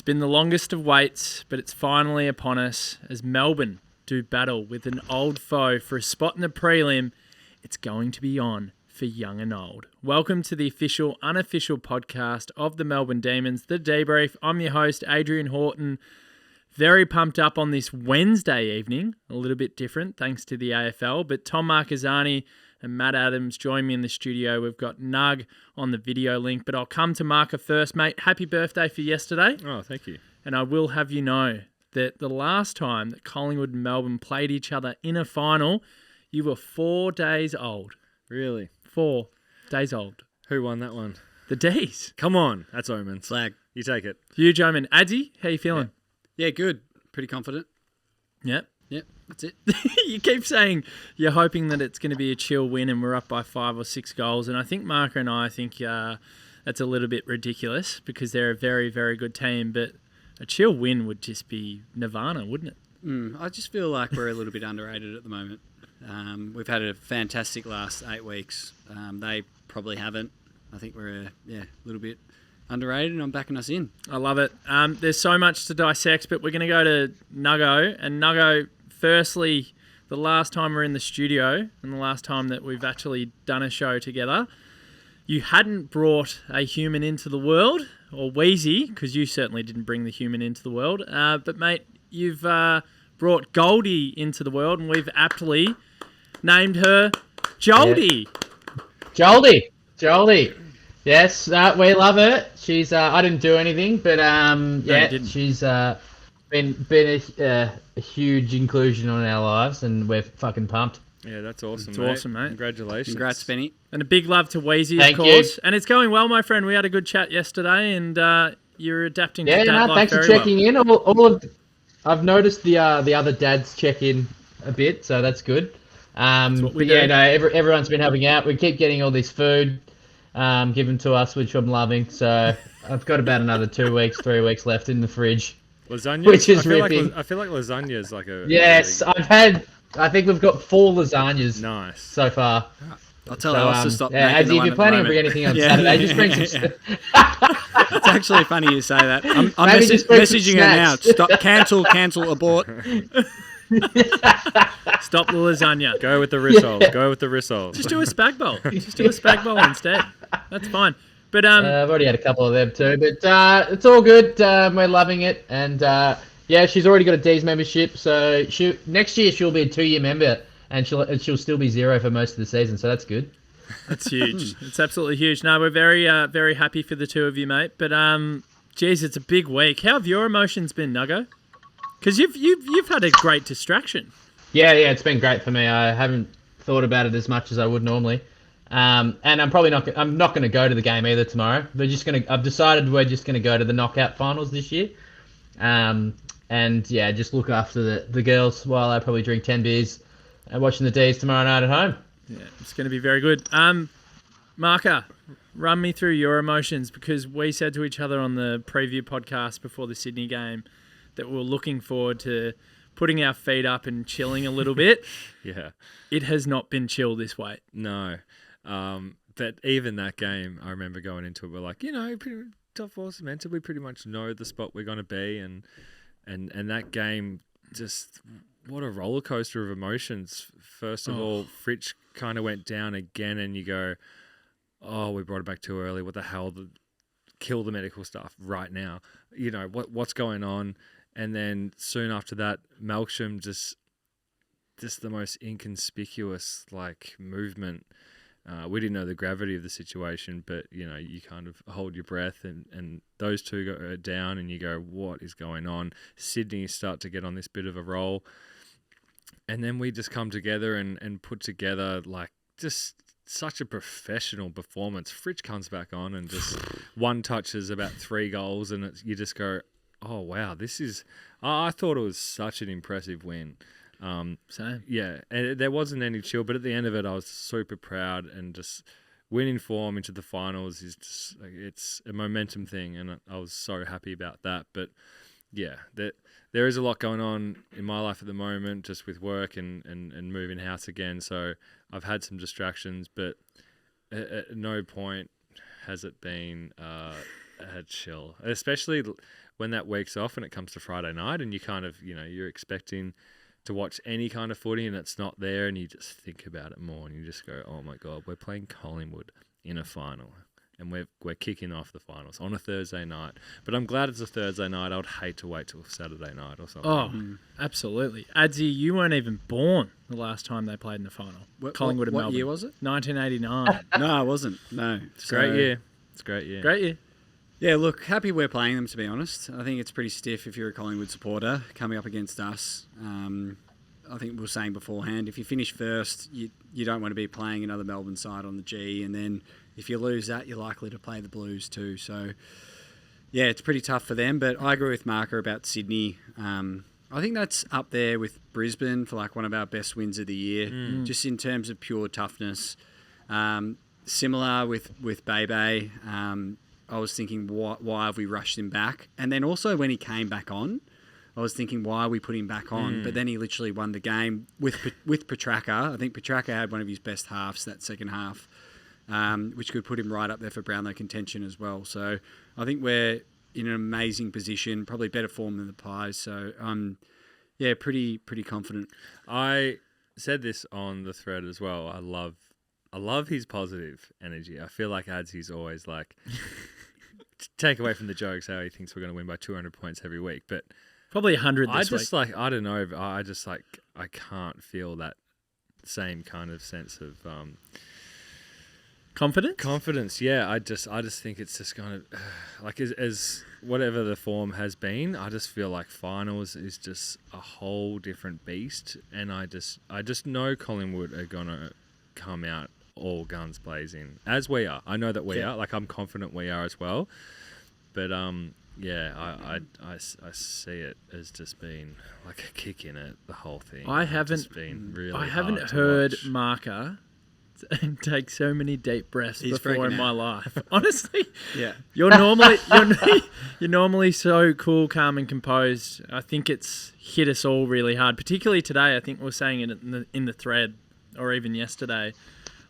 been the longest of waits, but it's finally upon us as Melbourne do battle with an old foe for a spot in the prelim. It's going to be on for young and old. Welcome to the official, unofficial podcast of the Melbourne Demons, the DeeBrief. I'm your host, Adrian Horton. Very pumped up on this Wednesday evening. A little bit different thanks to the AFL, but Tom Marcazzani and Matt Adams join me in the studio. We've got Nug on the video link, but I'll come to Marca first, mate. Happy birthday for yesterday. Oh, thank you. And I will have you know that the last time that Collingwood and Melbourne played each other in a final, you were 4 days old. Really? 4 days old. Who won that one? The D's. Come on. That's omens. Flag. You take it. Huge omen. Adzy, how you feeling? Yeah, good. Pretty confident. Yep. Yep, that's it. You keep saying you're hoping that it's going to be a chill win and we're up by 5 or 6 goals. And I think Marca and I think that's a little bit ridiculous because they're a very, very good team. But a chill win would just be nirvana, wouldn't it? I just feel like we're a little bit underrated at the moment. We've had a fantastic last 8 weeks. They probably haven't. I think we're a little bit underrated, and I'm backing us in. I love it. There's so much to dissect, but we're going to go to Nuggo. And Nuggo, firstly, the last time we're in the studio and the last time that we've actually done a show together, you hadn't brought a human into the world, or Wheezy, because you certainly didn't bring the human into the world. But, mate, you've brought Goldie into the world, and we've aptly named her Joldy. Yeah. Joldy. Yes, we love her. She's I didn't do anything, but she's been a huge inclusion on our lives, and we're fucking pumped. Yeah, that's awesome. It's awesome, mate. Congratulations. Congrats, Benny. And a big love to Wheezy, Thank of course. you. And it's going well, my friend. We had a good chat yesterday, and you're adapting to dad life Thanks for very checking in. I've noticed the other dads check in a bit, so that's good. Everyone's been helping out. We keep getting all this food given to us, which I'm loving. So I've got about another 2 weeks, 3 weeks left in the fridge. Lasagna? Which is I feel like lasagna is like a... Yes, I think we've got 4 lasagnas Nice. so far. I'll tell Alice to stop making Adzy, the if one you're at planning the on bringing moment. anything on Saturday, just bring some... It's actually funny you say that. I'm Maybe just bring some messaging her now. snacks. Stop, cancel, abort. Stop the lasagna. Go with the rissoles. Go with the rissoles. Just do a spag bowl. Just do a spag bowl instead. That's fine. But I've already had a couple of them too, but it's all good. We're loving it, and she's already got a D's membership, so next year she'll be a 2-year member, and she'll still be 0 for most of the season, so that's good. That's huge. It's absolutely huge. No, we're very, very happy for the two of you, mate. But geez, it's a big week. How have your emotions been, Nuggo? Because you've had a great distraction. Yeah, it's been great for me. I haven't thought about it as much as I would normally. And I'm probably not going to go to the game either tomorrow. I've decided we're just going to go to the knockout finals this year. Just look after the girls while I probably drink 10 beers and watching the D's tomorrow night at home. Yeah, it's going to be very good. Marca, run me through your emotions, because we said to each other on the preview podcast before the Sydney game that we were looking forward to putting our feet up and chilling a little bit. Yeah. It has not been chill this way. No. But even that game, I remember going into it, we're like, pretty top four cemented. We pretty much know the spot we're going to be. And that game, just what a roller coaster of emotions. First of all, Fritsch kind of went down again, and you go, oh, we brought it back too early. What the hell? Kill the medical staff right now. What's going on? And then soon after that, Melksham just the most inconspicuous movement. We didn't know the gravity of the situation, but you kind of hold your breath, and those two go down, and you go, what is going on? Sydney start to get on this bit of a roll, and then we just come together and put together just such a professional performance. Fritsch comes back on and just one touches about 3 goals, and you just go, oh wow, this is. I thought it was such an impressive win. Same. Yeah, and there wasn't any chill, but at the end of it, I was super proud, and just winning form into the finals is just it's a momentum thing, and I was so happy about that. But yeah, there is a lot going on in my life at the moment, just with work and moving house again. So I've had some distractions, but at no point has it been a chill. Especially when that week's off and it comes to Friday night and you kind of, you're expecting to watch any kind of footy and it's not there and you just think about it more and you just go, oh my God, we're playing Collingwood in a final and we're kicking off the finals on a Thursday night. But I'm glad it's a Thursday night. I would hate to wait till Saturday night or something. Oh, absolutely. Adzy, you weren't even born the last time they played in the final. Collingwood and Melbourne. What year was it? 1989. No, I wasn't. No. It's a great year. It's a great year. Great year. Yeah, look, happy we're playing them, to be honest. I think it's pretty stiff if you're a Collingwood supporter coming up against us. I think we were saying beforehand, if you finish first, you don't want to be playing another Melbourne side on the G, and then if you lose that, you're likely to play the Blues too. So, yeah, it's pretty tough for them, but I agree with Marca about Sydney. I think that's up there with Brisbane for like one of our best wins of the year, just in terms of pure toughness. Similar with Bebe. I was thinking, why have we rushed him back? And then also when he came back on, I was thinking, why we put him back on? But then he literally won the game with Petraka. I think Petraka had one of his best halves that second half, which could put him right up there for Brownlow contention as well. So I think we're in an amazing position, probably better form than the Pies. So yeah, pretty confident. I said this on the thread as well. I love his positive energy. I feel like Adzy's always like, take away from the jokes how he thinks we're going to win by 200 points every week, but probably 100 this week. I don't know. I can't feel that same kind of sense of confidence. Yeah, I just think it's just kind of like as whatever the form has been. I just feel like finals is just a whole different beast, and I just know Collingwood are gonna come out all guns blazing, as we are. I know that we are. Like, I'm confident we are as well. But I see it as just being like a kick in it. The whole thing. I haven't heard Marca take so many deep breaths before in my life. Honestly, yeah. You're normally so cool, calm, and composed. I think it's hit us all really hard, particularly today. I think we were saying it in the thread, or even yesterday.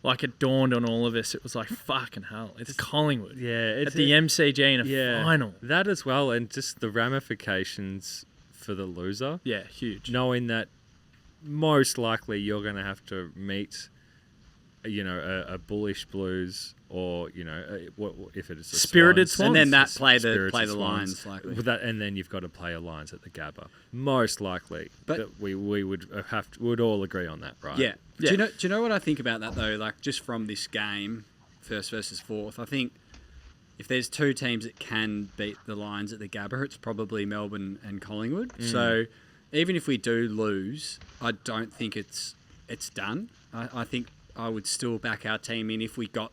Like, it dawned on all of us. It was like, fucking hell, it's Collingwood. Yeah, it's at the MCG in a final. That as well, and just the ramifications for the loser. Yeah, huge. Knowing that most likely you're going to have to meet, a bullish Blues, or if it is a Spirited Swans, and then that play the the lines likely. With that, and then you've got to play a lines at the Gabba. Most likely, but that we would all agree on that, right? Yeah. Do you know what I think about that though? Like, just from this game, first versus fourth, I think if there's two teams that can beat the Lions at the Gabba, it's probably Melbourne and Collingwood. So even if we do lose, I don't think it's done. I think I would still back our team in if we got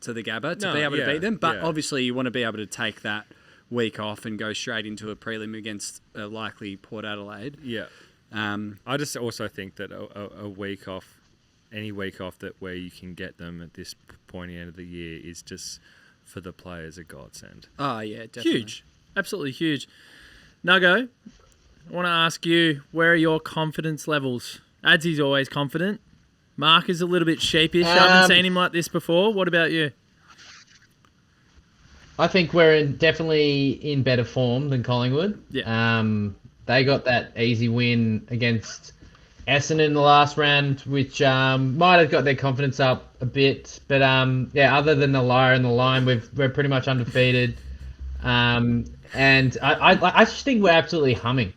to the Gabba to be able to beat them. But obviously you want to be able to take that week off and go straight into a prelim against a likely Port Adelaide. Yeah. I just also think that a week off, any week off that where you can get them at this pointy end of the year is just for the players a godsend. Oh, yeah, definitely. Huge. Absolutely huge. Nuggo, I want to ask you, where are your confidence levels? Adzy's always confident. Mark is a little bit sheepish. I haven't seen him like this before. What about you? I think we're definitely in better form than Collingwood. Yeah. They got that easy win against Essendon in the last round, which might have got their confidence up a bit. But other than the liar and the line, we're pretty much undefeated. And I just think we're absolutely humming.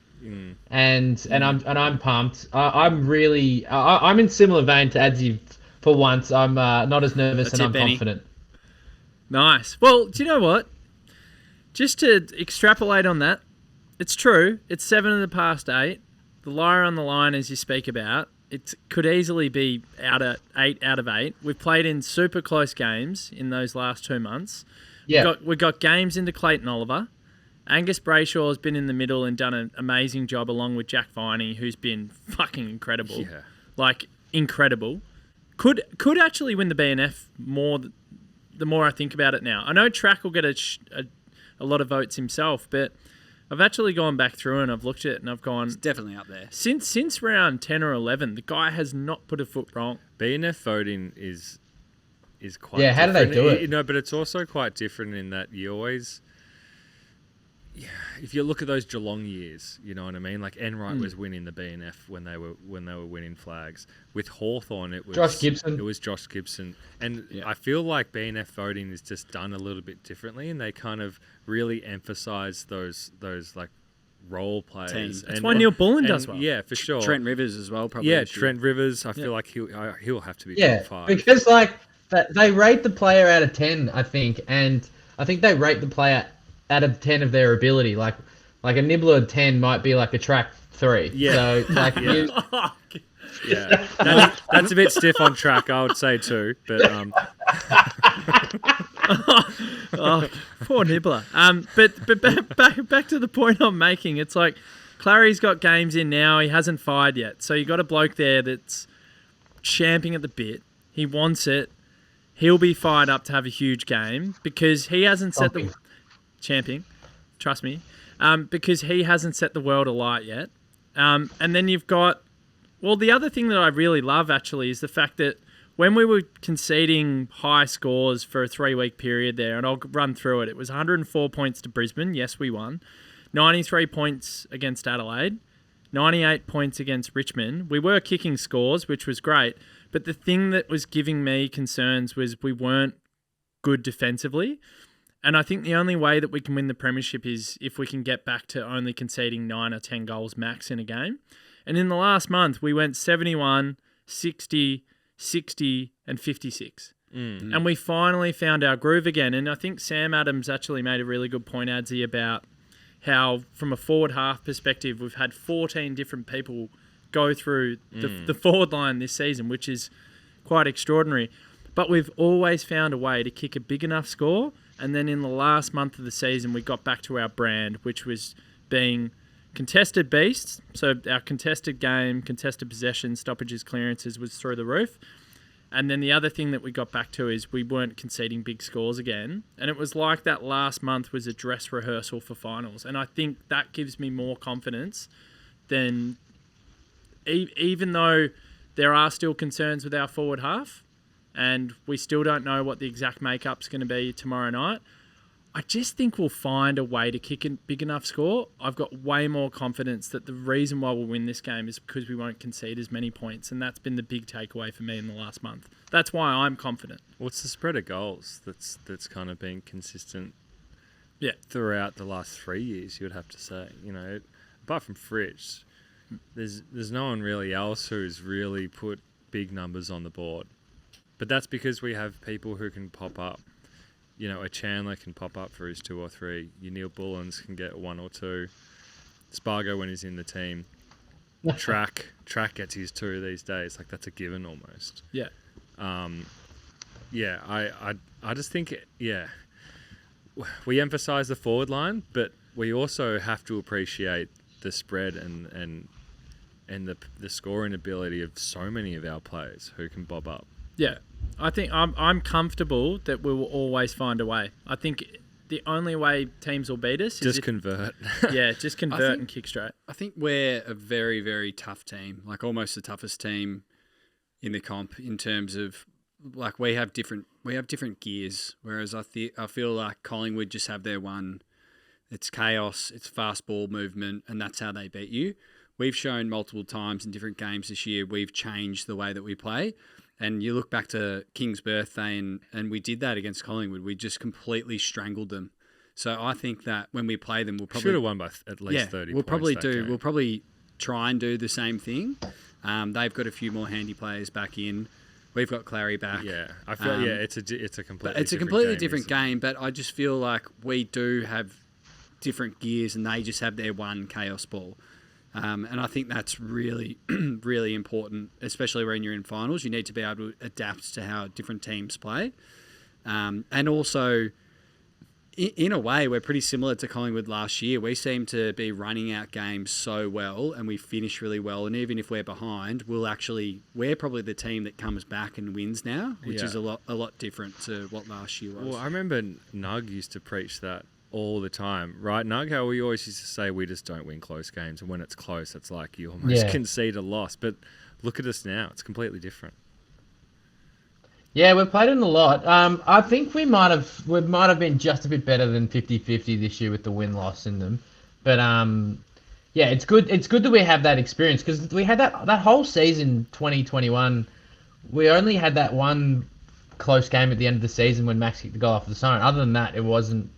And I'm pumped. I'm in similar vein to Adzy for once. I'm not as nervous. That's and I'm Benny. Confident. Nice. Well, do you know what? Just to extrapolate on that, it's true. It's 7 of the past 8. The liar on the line, as you speak about, it could easily be 8 out of 8. We've played in super close games in those last 2 months. Yeah. We've got games into Clayton Oliver. Angus Brayshaw has been in the middle and done an amazing job along with Jack Viney, who's been fucking incredible. Yeah. Like, incredible. Could actually win the BNF more the more I think about it now. I know Track will get a lot of votes himself, but I've actually gone back through and I've looked at it and I've gone... It's definitely up there. Since round 10 or 11, the guy has not put a foot wrong. BNF voting is quite different. How do they do it? But it's also quite different in that you if you look at those Geelong years, you know what I mean. Like Enright was winning the BNF when they were winning flags. With Hawthorn, it was Josh Gibson. It was Josh Gibson, and I feel like BNF voting is just done a little bit differently, and they kind of really emphasise those like role players. That's why Neil Bullen does well. Yeah, for sure. Trent Rivers as well, probably. Yeah, Trent Rivers. I feel like he'll have to be Yeah, top 5. because like they rate the player out of 10, I think, and I think they rate the player out of 10 of their ability. Like a nibbler 10 might be like a track 3. Yeah. So like That's a bit stiff on track, I would say too. But poor nibbler. But back to the point I'm making. It's like Clary's got games in now. He hasn't fired yet. So you got a bloke there that's champing at the bit. He wants it. He'll be fired up to have a huge game because he hasn't set the champing. Trust me. Because he hasn't set the world alight yet. And then you've got, well, the other thing that I really love actually is the fact that when we were conceding high scores for a 3-week period there, and I'll run through it, it was 104 points to Brisbane. Yes, we won. 93 points against Adelaide. 98 points against Richmond. We were kicking scores, which was great. But the thing that was giving me concerns was we weren't good defensively. And I think the only way that we can win the premiership is if we can get back to only conceding 9 or 10 goals max in a game. And in the last month, we went 71, 60, 60, and 56. And we finally found our groove again. And I think Sam Adams actually made a really good point, Adzy, about how from a forward half perspective, we've had 14 different people go through the forward line this season, which is quite extraordinary. But we've always found a way to kick a big enough score. And then in the last month of the season, we got back to our brand, which was being contested beasts. So our contested game, contested possession, stoppages, clearances was through the roof. And then the other thing that we got back to is we weren't conceding big scores again. And it was like that last month was a dress rehearsal for finals. And I think that gives me more confidence than, even though there are still concerns with our forward half, and we still don't know what the exact makeup's going to be tomorrow night, I just think we'll find a way to kick a big enough score. I've got way more confidence that the reason why we'll win this game is because we won't concede as many points, and that's been the big takeaway for me in the last month. That's why I'm confident. What's the spread of goals that's kind of been consistent throughout the last 3 years, you would have to say? You know, apart from Fritz, there's no one really else who's really put big numbers on the board. But that's because we have people who can pop up. You know, a Chandler can pop up for his 2 or 3. Your Neil Bullens can get 1 or 2. Spargo when he's in the team. Track gets his 2 these days. Like, that's a given almost. Yeah. I just think, we emphasise the forward line, but we also have to appreciate the spread and the scoring ability of so many of our players who can bob up. Yeah, I think I'm comfortable that we will always find a way. I think the only way teams will beat us is convert. Just convert and kick straight. I think we're a very, very tough team, like almost the toughest team in the comp in terms of, like, we have different gears, whereas I feel like Collingwood just have their one. It's chaos, it's fast ball movement, and that's how they beat you. We've shown multiple times in different games this year we've changed the way that we play. And you look back to King's birthday, and we did that against Collingwood. We just completely strangled them. So I think that when we play them, we'll probably should have won by at least 30 We'll points. We'll probably try and do the same thing. They've got a few more handy players back in. We've got Clary back. Yeah, I feel it's a completely different game. But I just feel like we do have different gears, and they just have their one chaos ball. And I think that's really, really important, especially when you're in finals. You need to be able to adapt to how different teams play. And also, in a way, we're pretty similar to Collingwood last year. We seem to be running out games so well, and we finish really well. And even if we're behind, we're probably the team that comes back and wins now, which is a lot different to what last year was. Well, I remember Nug used to preach that all the time, right, Nug? How we always used to say we just don't win close games, and when it's close, it's like you almost concede a loss. But look at us now; it's completely different. Yeah, we've played it a lot. I think we might have been just a bit better than 50-50 this year with the win-loss in them. But yeah, it's good. It's good that we have that experience because we had that whole season 2021. We only had that one close game at the end of the season when Max kicked the goal off the zone. Other than that, there wasn't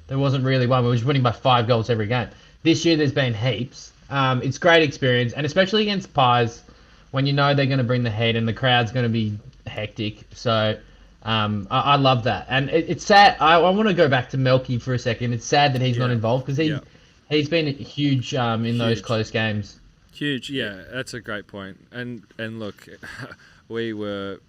really one. We were winning by 5 goals every game. This year, there's been heaps. It's great experience, and especially against Pies, when you know they're going to bring the heat and the crowd's going to be hectic. So I love that, and it's sad. I want to go back to Melky for a second. It's sad that he's not involved because he's been huge in those close games. Huge, yeah, that's a great point. And look, we were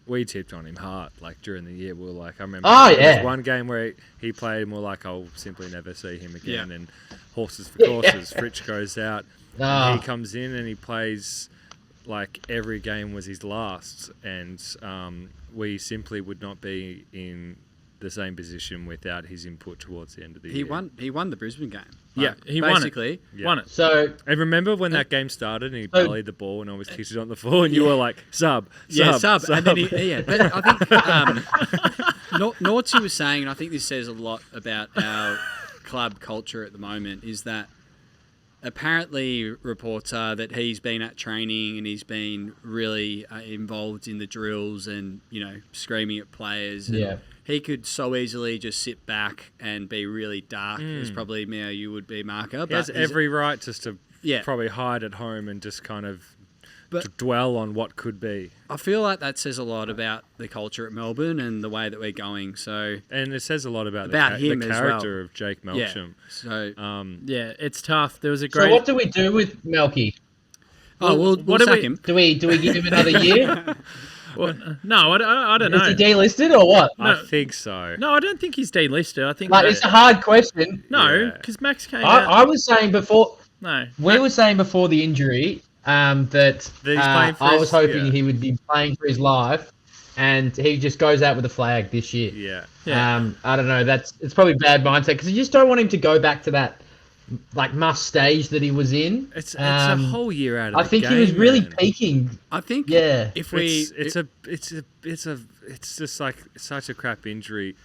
we tipped on him hard. Like during the year, we were like, I remember there was one game where he played, and we're like, I'll simply never see him again. And horses for courses, Fritsch goes out, and he comes in and he plays like every game was his last, and we simply would not be in the same position without his input towards the end of the year. He won the Brisbane game. He basically won it. So and remember when that game started and he bellied the ball and I was kicked it on the floor and you were like sub. And then but I think Naughtsie was saying, and I think this says a lot about our club culture at the moment, is that apparently reports are that he's been at training and he's been really involved in the drills and, screaming at players. And he could so easily just sit back and be really dark, as probably you would be, Marca. He has every right just to probably hide at home and just kind of dwell on what could be. I feel like that says a lot about the culture at Melbourne and the way that we're going. And it says a lot about him the character of Jake Melksham. It's tough. There was a great. So what do we do with Melky? We'll sack him. Do we give him another year? No, I don't know. Is he delisted or what? No, I think so. No, I don't think he's delisted. I think it's a hard question. No, because Max came out. I was saying before. No, we were saying before the injury that I was hoping he would be playing for his life, and he just goes out with a flag this year. I don't know. It's probably bad mindset because you just don't want him to go back to that must stage that he was in. It's a whole year out of the game. I think he was really peaking. I think if we it's just like such a crap injury,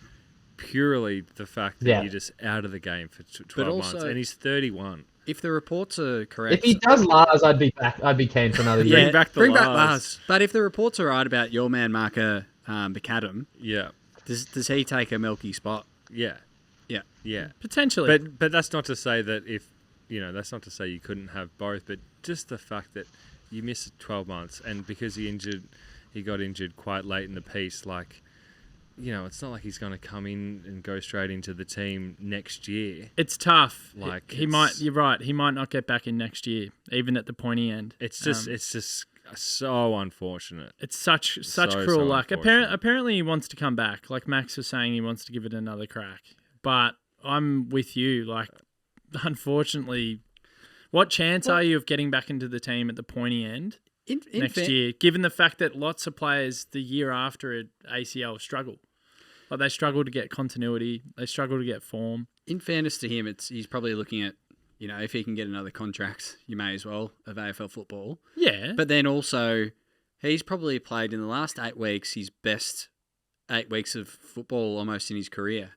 purely the fact that you're just out of the game for 12 months, and he's 31. If the reports are correct, if he does Lars, I'd be back. I'd be keen for another year. Bring back Lars. But if the reports are right about your man Marca McAdam, does he take a Melky spot? Yeah, potentially. But that's not to say that that's not to say you couldn't have both. But just the fact that you missed 12 months, and because he got injured quite late in the piece. It's not like he's going to come in and go straight into the team next year. It's tough. You're right. He might not get back in next year, even at the pointy end. It's just so unfortunate. It's such cruel luck. Apparently he wants to come back. Like Max was saying, he wants to give it another crack. But I'm with you. Unfortunately, what chance are you of getting back into the team at the pointy end next year, given the fact that lots of players the year after at ACL struggle? They struggle to get continuity. They struggle to get form. In fairness to him, he's probably looking at, if he can get another contract, you may as well, of AFL football. Yeah. But then also, he's probably played in the last 8 weeks his best 8 weeks of football almost in his career.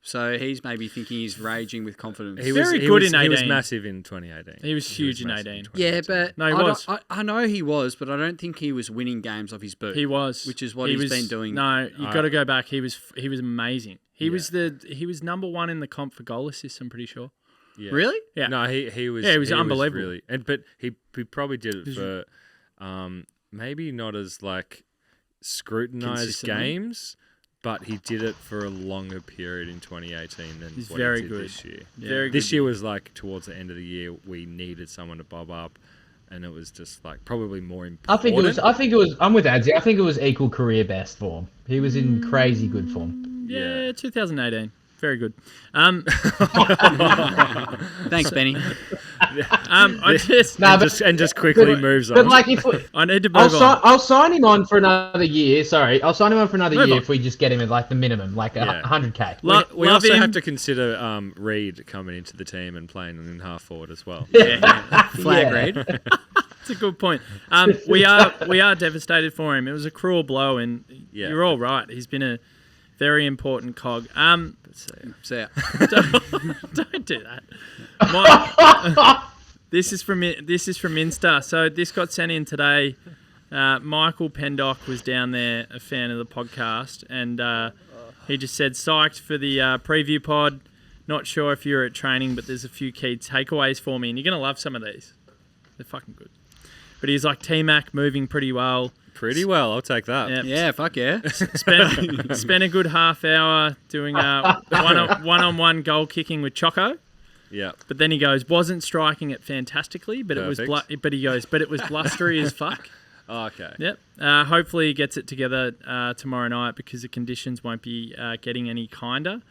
So he's maybe thinking he's raging with confidence. He was good in 18. He was massive in 2018. He was huge in 18. Yeah, but no, he was. I know he was, but I don't think he was winning games off his boot. He was, which is what he's been doing. No, you got to go back. He was amazing. He was number 1 in the comp for goal assists. I'm pretty sure. Yeah. Really? Yeah. No, he was. Yeah, he was unbelievable. But he probably did it for maybe not as scrutinized games. But he did it for a longer period in 2018 than He's what very he did good. this year. Yeah. Very this good. year was towards the end of the year, we needed someone to bob up, and it was just probably more important. I think it was. I'm with Adzy. I think it was equal career best form. He was in crazy good form. Yeah, 2018. Very good. Thanks, Benny. Just quickly moves on. But if I need to move on. I'll sign him on for another year. Sorry, I'll sign him on for another year if we just get him at the minimum, 100K. We also have to consider Reed coming into the team and playing in half forward as well. Flag Reed. It's a good point. We are devastated for him. It was a cruel blow, and you're all right. He's been a very important cog. See ya. Don't do that. This is from Insta. So this got sent in today. Michael Pendock was down there, a fan of the podcast, and he just said, psyched for the preview pod. Not sure if you're at training, but there's a few key takeaways for me, and you're going to love some of these. They're fucking good. But he's like, T-Mac moving pretty well. Pretty well, I'll take that. Yep. Yeah, fuck yeah. Spent a good half hour doing one-on-one goal kicking with Choco. Yeah. But then he goes, wasn't striking it fantastically, but it was blustery as fuck. Oh, okay. Yep. Hopefully he gets it together tomorrow night because the conditions won't be getting any kinder.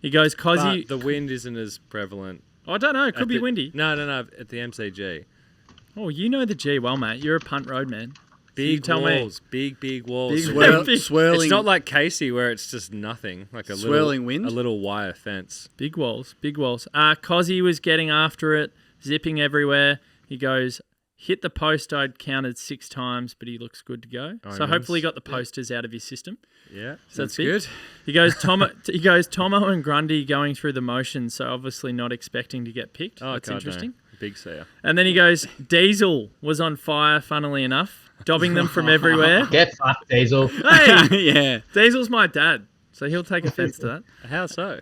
He goes, Cozzy... The wind isn't as prevalent. I don't know. It could be windy. No. At the MCG. Oh, you know the G well, mate. You're a punt road man. Big walls. Big walls. Swirling. It's not like Casey where it's just nothing. Like a swirling wind. A little wire fence. Big walls. Cozzy was getting after it, zipping everywhere. He goes... Hit the post, I'd counted 6 times, but he looks good to go. So hopefully he got the posters out of his system. Yeah. So that's good. He goes Tomo and Grundy going through the motions, so obviously not expecting to get picked. That's interesting. No. Big seer. And then he goes, Diesel was on fire, funnily enough, dobbing them from everywhere. Get fucked, Diesel. Hey! Yeah. Diesel's my dad, so he'll take offence to that. How so?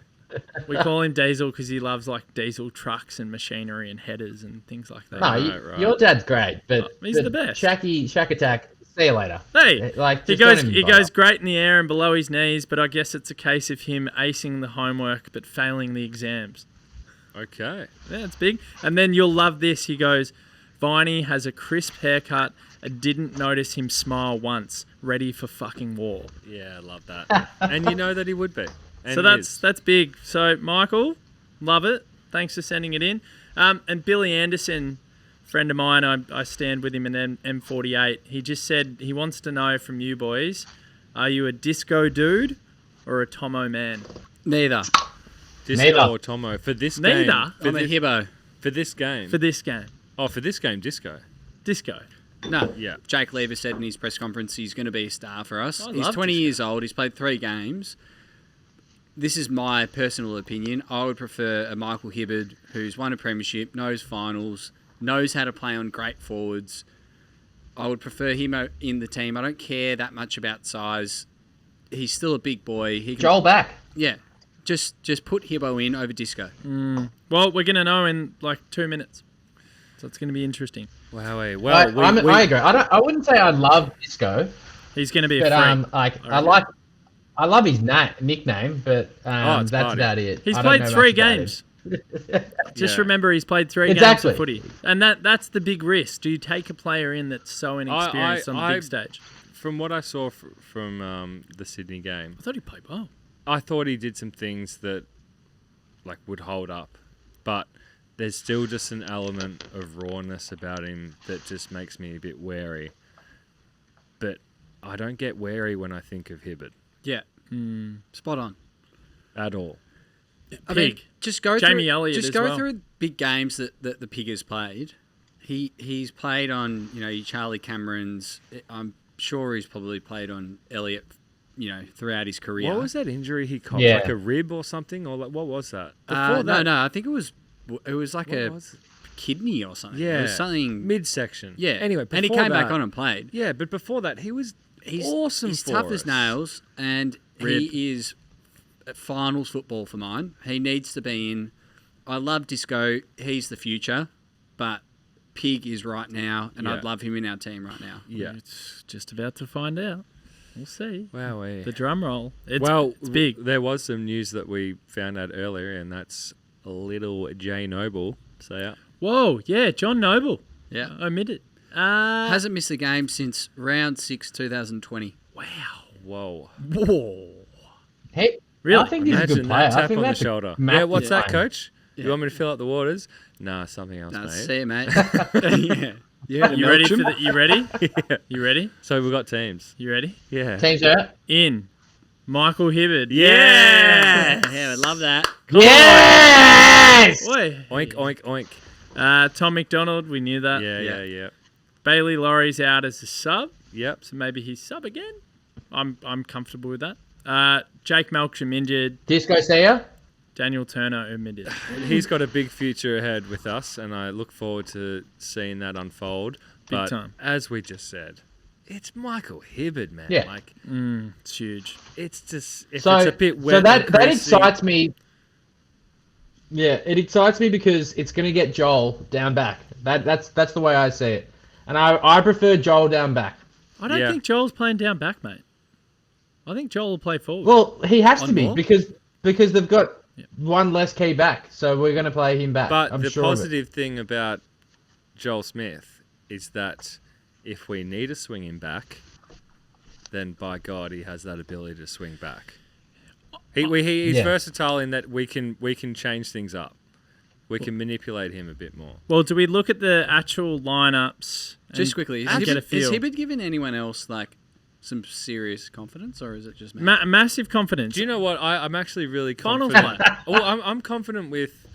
We call him Diesel because he loves like diesel trucks and machinery and headers and things like that. No, your dad's great, but he's the best. Shack Attack. See you later. Hey, like he goes great in the air and below his knees, but I guess it's a case of him acing the homework but failing the exams. Okay. Yeah, it's big. And then you'll love this. He goes, Viney has a crisp haircut. I didn't notice him smile once. Ready for fucking war. Yeah, I love that. And you know that he would be. And so that's big. So Michael, love it. Thanks for sending it in. And Billy Anderson, friend of mine, I stand with him in M48. He just said he wants to know from you boys, are you a disco dude or a Tomo man? Neither. Disco or Tomo for this game. Neither. I'm a hibbo. For this game. For this game. Oh, for this game, disco. Disco. No. Yeah. Jake Lever said in his press conference he's going to be a star for us. I He's love 20 disco. years old. He's played 3 games. This is my personal opinion. I would prefer a Michael Hibberd who's won a premiership, knows finals, knows how to play on great forwards. I would prefer him in the team. I don't care that much about size. He's still a big boy. He can, Joel back. Yeah. Just put Hibbo in over Disco. Well, we're going to know in like 2 minutes. So it's going to be interesting. Wow. I agree. I wouldn't say I love Disco, He's going to be but a freak. I love his nickname, but that's party. about it. He's I don't played know 3 much about games. it. Just Yeah. remember he's played 3 games of footy. And that's the big risk. Do you take a player in that's so inexperienced on the big stage? From what I saw from the Sydney game, I thought he played well. I thought he did some things that like would hold up, but there's still just an element of rawness about him that just makes me a bit wary. But I don't get wary when I think of Hibberd Yeah. Spot on. at all. I mean, Pig. just go Jamie through, Elliott just as go well. through big games that the Pig has played. He's played on, your Charlie Camerons. I'm sure he's probably played on Elliott, throughout his career. What was that injury he caught? Yeah. Like a rib or something? Or like, what was that? No, I think it was like What was it? kidney or something. Yeah. It was something. Midsection. Yeah. Anyway, and he before came back that- on and played. Yeah, but before that, he's awesome. He's for tough us. as nails, and Rib. he is finals football for mine. He needs to be in. I love Disco. He's the future, but Pig is right now, and Yeah. I'd love him in our team right now. Yeah. It's just about to find out. We'll see. Wow. The drum roll. It's big. There was some news that we found out earlier, and that's a little Jay Noble. So yeah. Whoa, yeah, John Noble. Yeah. Omitted. Hasn't missed a game since round 6, 2020. Wow. Whoa. Whoa. Hey, Really? I think he's a Imagine good player. that I tap think on the that's a shoulder. massive Yeah, what's that, sign. coach? Yeah. You want me to fill out the waters? Nah, something else, No, mate. see you, mate. Yeah. You ready for Melksham? You ready? Yeah. You ready? So we've got teams. You ready? Yeah. Team's out. In. Michael Hibberd. Yeah. Yeah, I love that. Yes! Oi. Oink, oink, oink. Tom McDonald, we knew that. Yeah. Bailey Laurie's out as a sub, Yep. so maybe he's sub again. I'm comfortable with that. Jake Melksham injured. Disco Seer? Daniel Turner omitted. He's got a big future ahead with us, and I look forward to seeing that unfold. But time. as we just said, it's Michael Hibberd, man. Yeah. Like, It's huge. it's just if So, it's a bit wet. so that and greasy- excites me. Yeah, it excites me because it's going to get Joel down back. That's the way I see it. And I prefer Joel down back. I don't think Joel's playing down back, mate. I think Joel will play forward. Well, he has to On be ball? because they've got one less key back, so we're going to play him back. But I'm the sure of it. positive thing about Joel Smith is that if we need to swing him back, then by God, he has that ability to swing back. He's Yeah. versatile in that we can change things up. We can manipulate him a bit more. Well, do we look at the actual lineups? Just quickly, and get a has feel? Hibberd given anyone else like some serious confidence, or is it just me? Massive confidence. Do you know what? I'm actually really Finals confident. Well, I'm confident with,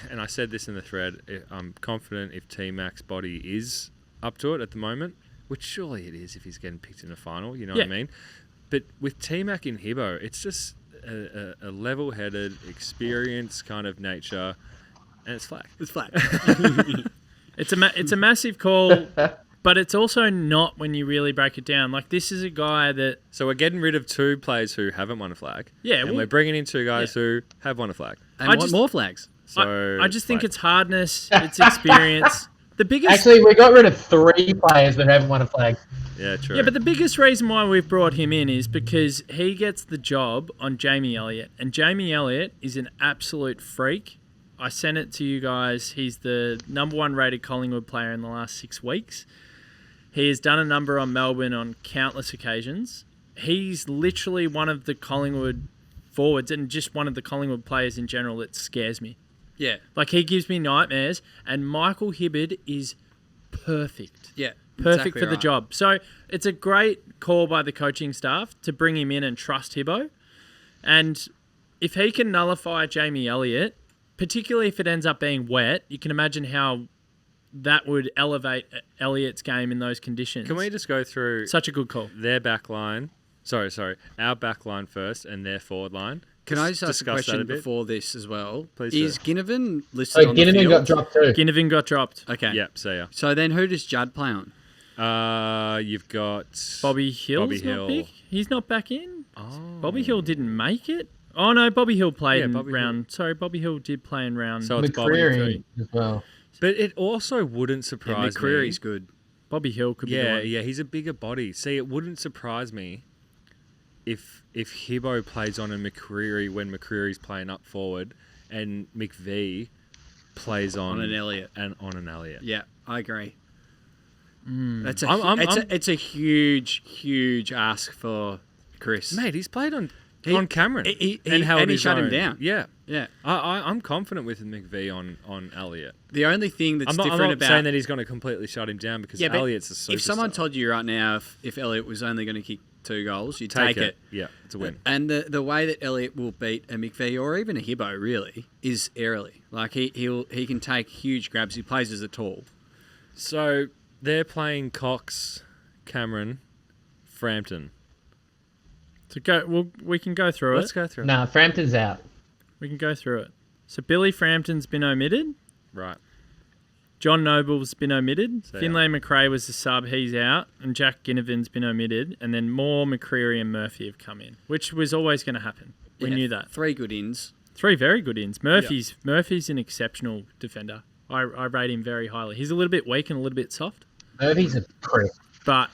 and I said this in the thread, I'm confident if T-Mac's body is up to it at the moment, which surely it is if he's getting picked in a final, you know what I mean? But with T-Mac in Hibbo, it's just a level-headed, experienced kind of nature, and it's flat. It's flat. It's a massive call, but it's also not when you really break it down. Like, this is a guy that... So we're getting rid of 2 players who haven't won a flag. Yeah, and well- we're bringing in 2 guys who have won a flag. And I want just- more flags. So I just think like, it's hardness, it's experience. The biggest... Actually, we got rid of 3 players that haven't won a flag. yeah, true. Yeah, but the biggest reason why we've brought him in is because he gets the job on Jamie Elliott. And Jamie Elliott is an absolute freak. I sent it to you guys. He's the number 1 rated Collingwood player in the last 6 weeks. He has done a number on Melbourne on countless occasions. He's literally one of the Collingwood forwards and just one of the Collingwood players in general that scares me. Yeah. Like, he gives me nightmares. And Michael Hibberd is perfect. Yeah. Perfect exactly for the right. job. So it's a great call by the coaching staff to bring him in and trust Hibbo. And if he can nullify Jamie Elliott, particularly if it ends up being wet, you can imagine how that would elevate Elliott's game in those conditions. Can we just go through Such a good call. their back line? Sorry, our back line first and their forward line. Can I just ask a discuss that question a bit? before this as well? Please Is do. Ginnivan listed So on the Ginnivan field? got dropped too. Ginnivan got dropped. Okay. Yep, see ya. So then who does Judd play on? You've got Bobby Hill's Bobby not Hill. big. He's not back in. Oh. Bobby Hill didn't make it. Oh, no, Bobby Hill played Yeah, in Bobby round... Sorry, Bobby Hill did play in round... So it's Bobby. McCreary as well. But it also wouldn't Yeah, surprise me. McCreary's good. Bobby Hill could be the Yeah, one. yeah, he's a bigger body. See, it wouldn't surprise me if Hibbo plays on a McCreary when McCreary's playing up forward, and McVee plays on an Elliott. and on an Elliott. Yeah, I agree. Mm. That's I'm- it's a huge ask for Chris. Mate, he's played on He- Cameron he and held and he his shut him own. down. Yeah, Yeah. I'm confident with McVee on Elliott. The only thing that's I'm not different about saying that he's going to completely shut him down because Yeah, but Elliott's a superstar. if someone told you right now if Elliott was only going to kick 2 goals, you'd take it. Yeah, it's a win. And the way that Elliott will beat a McVee or even a Hibbo really is airily. Like he can take huge grabs. He plays as a tall. So they're playing Cox, Cameron, Frampton. To go, well, we can go through Let's it. go through. Nah, Frampton's out. We can go through it. So Billy Frampton's been omitted. Right. John Noble's been omitted. So, Finlay McRae was the sub. He's out. And Jack Ginnivan's been omitted. And then Moore, McCreary and Murphy have come in, which was always going to happen. We Yeah, knew that. 3 good ins. 3 very good ins. Murphy's an exceptional defender. I rate him very highly. He's a little bit weak and a little bit soft, Murphy's a prick. but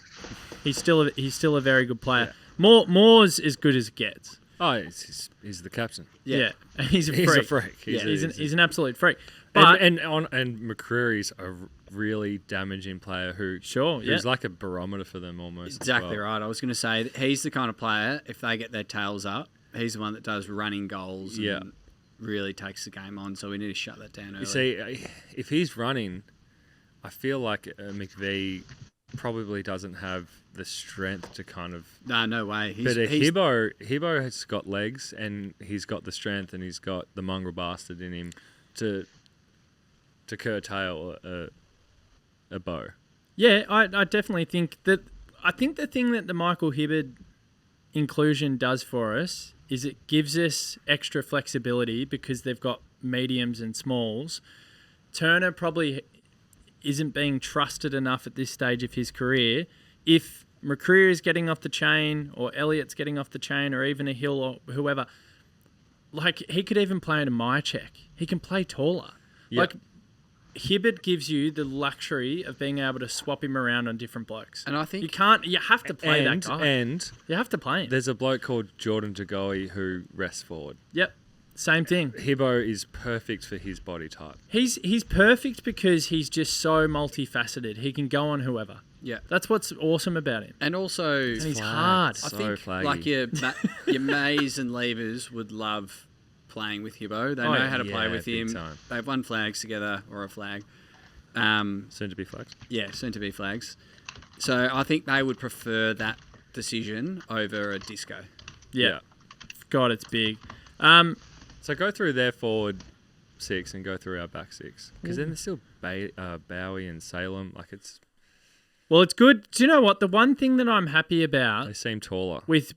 he's still a very good player. Moore's as good as it gets. Oh, he's the captain. Yeah. And he's a freak. He's a freak. He's an absolute freak. But and McCreary's a really damaging player who's like a barometer for them almost. Exactly right. I was going to say that he's the kind of player, if they get their tails up, he's the one that does running goals and really takes the game on. So we need to shut that down early. You see, if he's running, I feel like McVee probably doesn't have the strength to kind of... No way. But Hibbo has got legs and he's got the strength and he's got the mongrel bastard in him to curtail a bow. Yeah, I definitely think that. I think the thing that the Michael Hibberd inclusion does for us is it gives us extra flexibility because they've got mediums and smalls. Turner probably isn't being trusted enough at this stage of his career. If McCreary is getting off the chain or Elliott's getting off the chain or even a Hill or whoever, like he could even play in a Myercheck. He can play taller. Yep. Like Hibberd gives you the luxury of being able to swap him around on different blokes. And I think you have to play that guy. And You have to play him. there's a bloke called Jordan Jagoe who rests forward. Yep. Same thing. Hibbo is perfect for his body type. He's perfect because he's just so multifaceted. He can go on whoever. Yeah. That's what's awesome about him. And also, And he's hard. I So think flaggy. like your Mays and Levers would love playing with Hibbo. They know how to play with big him. time. They've won flags together or a flag. Soon to be flagged. Yeah, soon to be flags. So I think they would prefer that decision over a disco. Yeah. God, it's big. So go through their forward six and go through our back six. Because then there's still Bowie and Salem. Like Well, it's good. Do you know what? The one thing that I'm happy about they seem taller. with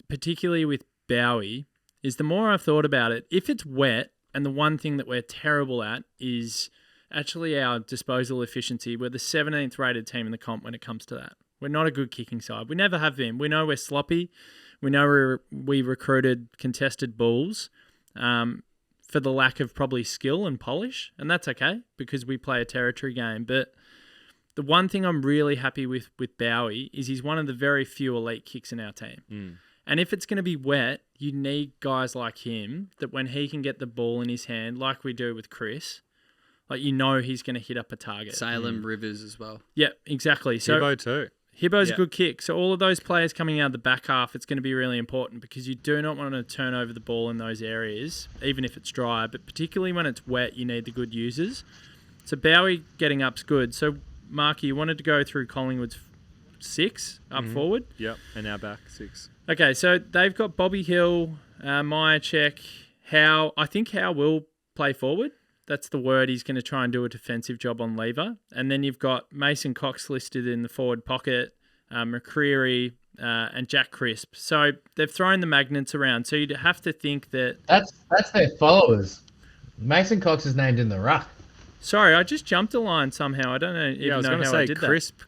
particularly with Bowie is the more I've thought about it, if it's wet, and the one thing that we're terrible at is actually our disposal efficiency. We're the 17th rated team in the comp when it comes to that. We're not a good kicking side. We never have been. We know we're sloppy. We know we recruited contested bulls for the lack of probably skill and polish, and that's okay because we play a territory game. But the one thing I'm really happy with Bowie is he's one of the very few elite kicks in our team. And if it's going to be wet, you need guys like him that when he can get the ball in his hand, like we do with Chris, like you know he's going to hit up a target. Salem, Rivers as well. Yeah, exactly. So Hibbo too. Hibbo's a good kick. So all of those players coming out of the back half, it's going to be really important because you do not want to turn over the ball in those areas, even if it's dry. But particularly when it's wet, you need the good users. So Bowie getting up's good. So Marky, you wanted to go through Collingwood's six up forward? Yep, and our back six. Okay, so they've got Bobby Hill, Myercheck, Howe. I think Howe will play forward. That's the word. He's going to try and do a defensive job on Lever. And then you've got Mason Cox listed in the forward pocket, McCreary, and Jack Crisp. So they've thrown the magnets around. So you'd have to think that... That's their followers. Mason Cox is named in the ruck. Sorry, I just jumped a line somehow. I don't know I was going to how say I did Crisp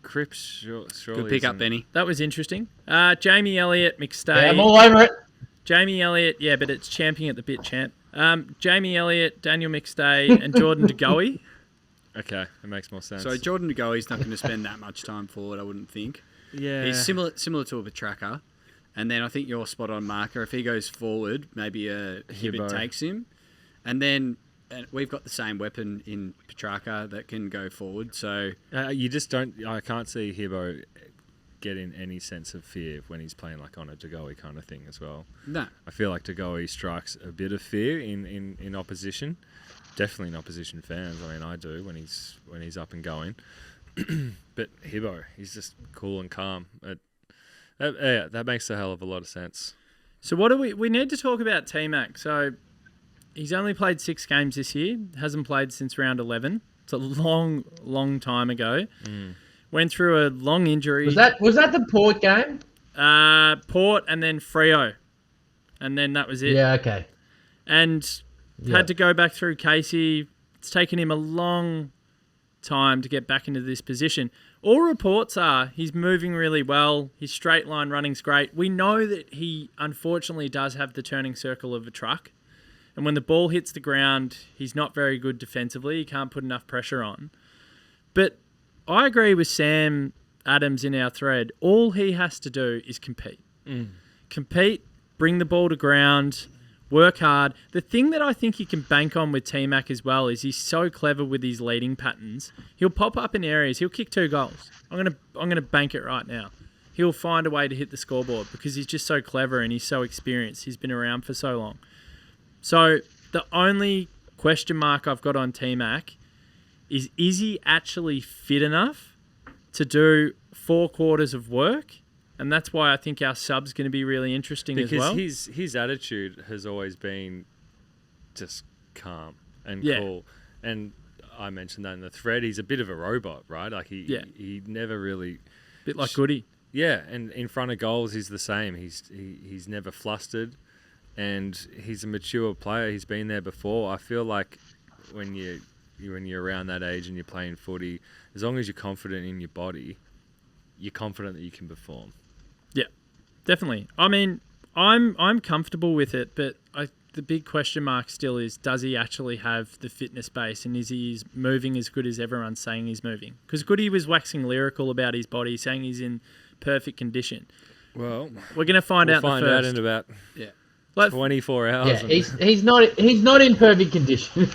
surely Good pick up, Benny. that. That was interesting. Jamie Elliott, McStay. Yeah, I'm all over it. Jamie Elliott, yeah, but it's champing at the bit, champ. Jamie Elliott, Daniel McStay, and Jordan DeGoey. Okay, it makes more sense. So Jordan Goey's not going to spend that much time forward, I wouldn't think. yeah, He's similar to a Petraka. And then I think you're spot on, Marker. If he goes forward, maybe a Hibberd takes him. And then we've got the same weapon in Petraka that can go forward. So you just don't. I can't see Hibbo getting any sense of fear when he's playing like on a Jagoe kind of thing as well. no, I feel like Jagoe strikes a bit of fear in opposition. Definitely in opposition fans. I mean, I do when he's up and going. But Hibbo, he's just cool and calm. That makes a hell of a lot of sense. So what do we need to talk about T-Mac. So he's only played 6 games this year. Hasn't played since round 11. It's a long, long time ago. Went through a long injury. Was that the Port game? Port and then Freo. And then that was it. Yeah, okay. And had to go back through Casey. It's taken him a long time to get back into this position. All reports are he's moving really well. His straight line running's great. We know that he unfortunately does have the turning circle of a truck. And when the ball hits the ground, he's not very good defensively. He can't put enough pressure on. But I agree with Sam Adams in our thread. All he has to do is compete. Compete, bring the ball to ground, work hard. The thing that I think you can bank on with T-Mac as well is he's so clever with his leading patterns. He'll pop up in areas. He'll kick 2 goals. I'm gonna bank it right now. He'll find a way to hit the scoreboard because he's just so clever and he's so experienced. He's been around for so long. So the only question mark I've got on T-Mac is he actually fit enough to do 4 quarters of work? And that's why I think our sub's going to be really interesting as well. Because his attitude has always been just calm and cool. And I mentioned that in the thread. He's a bit of a robot, right? Like he never really, Bit like Goody. yeah. And in front of goals, he's the same. He's never flustered, and he's a mature player. He's been there before. I feel like when you're around that age and you're playing footy, as long as you're confident in your body, you're confident that you can perform. Yeah, definitely. I mean, I'm comfortable with it, but the big question mark still is, does he actually have the fitness base, and is he moving as good as everyone's saying he's moving? Because Goody was waxing lyrical about his body, saying he's in perfect condition. Well, we're going to find out out in about 24 hours. Yeah, he's not in perfect condition.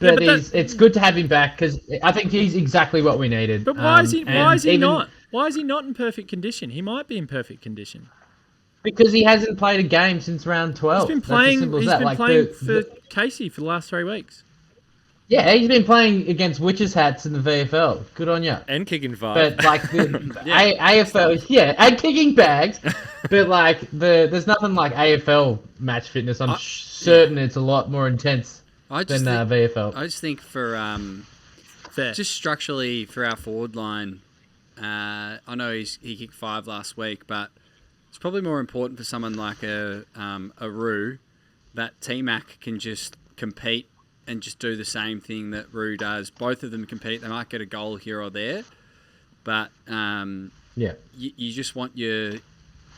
But it's good to have him back because I think he's exactly what we needed. But why is he not? Why is he not in perfect condition? He might be in perfect condition. Because he hasn't played a game since round 12. He's been playing. For Casey for the last 3 weeks. Yeah, he's been playing against witches hats in the VFL. Good on you. And kicking five. But like the AFL, and kicking bags. But like there's nothing like AFL match fitness. I'm certain it's a lot more intense than VFL. I just think for just structurally for our forward line, I know he kicked 5 last week, but it's probably more important for someone like a Roo that T-Mac can just compete and just do the same thing that Roo does. Both of them compete. They might get a goal here or there, but you just want your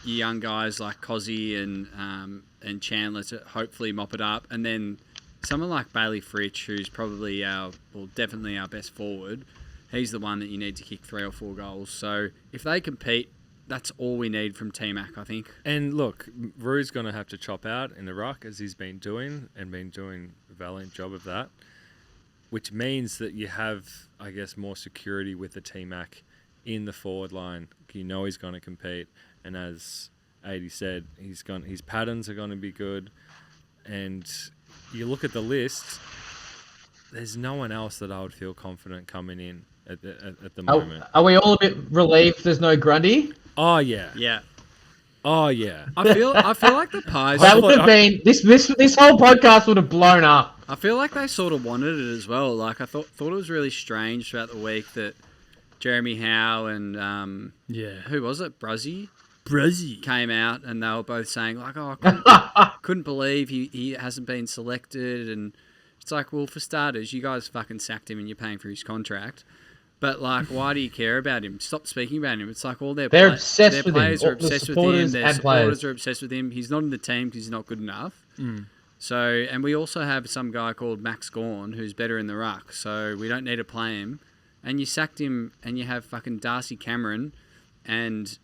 young guys like Cozzy and Chandler to hopefully mop it up, and then someone like Bailey Fritsch, who's probably definitely our best forward. He's the one that you need to kick 3 or 4 goals. So if they compete, that's all we need from T-Mac, I think. And look, Roo's going to have to chop out in the ruck as he's been doing a valiant job of that, which means that you have, I guess, more security with the T-Mac in the forward line. You know he's going to compete. And as Adzy said, his patterns are going to be good. And you look at the list, there's no one else that I would feel confident coming in at the moment. Are we all a bit relieved there's no Grundy? Oh, yeah. Yeah. Oh, yeah. I feel like the Pies... That would have been... This whole podcast would have blown up. I feel like they sort of wanted it as well. Like, I thought it was really strange throughout the week that Jeremy Howe and... who was it? Bruzzy came out and they were both saying, like, I couldn't believe he hasn't been selected. And it's like, well, for starters, you guys fucking sacked him and you're paying for his contract. But, like, why do you care about him? Stop speaking about him. It's like all their obsessed with players him. are obsessed with him. Their supporters are obsessed with him. He's not in the team because he's not good enough. So, and we also have some guy called Max Gawn who's better in the ruck. So we don't need to play him. And you sacked him and you have fucking Darcy Cameron and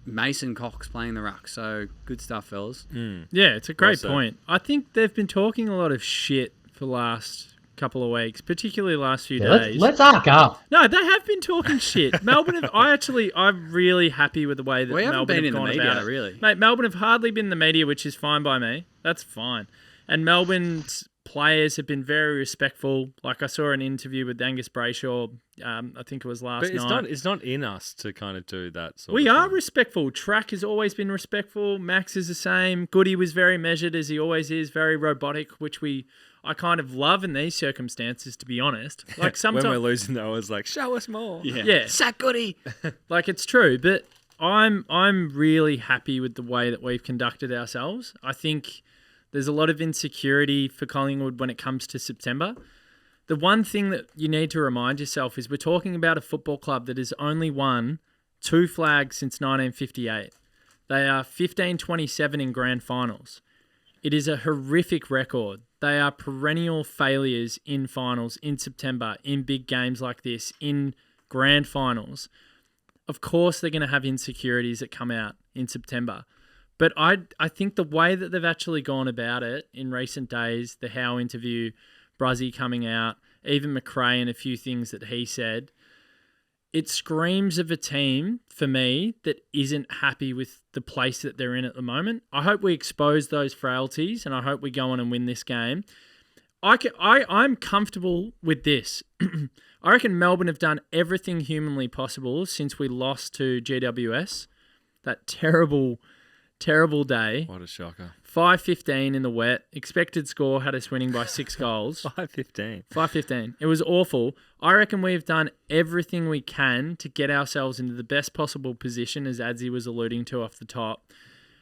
Mason Cox playing the ruck. So good stuff, fellas. Yeah, it's a great point. I think they've been talking a lot of shit for the last couple of weeks, particularly last few days. Let's arc up. No, they have been talking shit. Melbourne I'm really happy with the way that Melbourne have gone about it. Really. Mate, Melbourne have hardly been in the media, which is fine by me. That's fine. And Melbourne's players have been very respectful. Like I saw an interview with Angus Brayshaw, I think it was last night. But it's not in us to kind of do that sort We of are thing. respectful. Track has always been respectful. Max is the same. Goody was very measured, as he always is, very robotic, which I kind of love in these circumstances, to be honest. Like sometimes when we're losing, though, it's like, show us more. Yeah. Sack Goody. Like it's true, but I'm really happy with the way that we've conducted ourselves. I think there's a lot of insecurity for Collingwood when it comes to September. The one thing that you need to remind yourself is we're talking about a football club that has only won 2 flags since 1958. They are 15-27 in grand finals. It is a horrific record. They are perennial failures in finals, in September, in big games like this, in grand finals. Of course, they're going to have insecurities that come out in September. But I think the way that they've actually gone about it in recent days, the Howe interview, Bruzzy coming out, even McRae and a few things that he said, it screams of a team, for me, that isn't happy with the place that they're in at the moment. I hope we expose those frailties and I hope we go on and win this game. I'm comfortable with this. I reckon Melbourne have done everything humanly possible since we lost to GWS. That terrible Terrible day. What a shocker. 5-15 in the wet. Expected score had us winning by 6 goals. 5-15. 5-15. It was awful. I reckon we've done everything we can to get ourselves into the best possible position, as Adzy was alluding to off the top.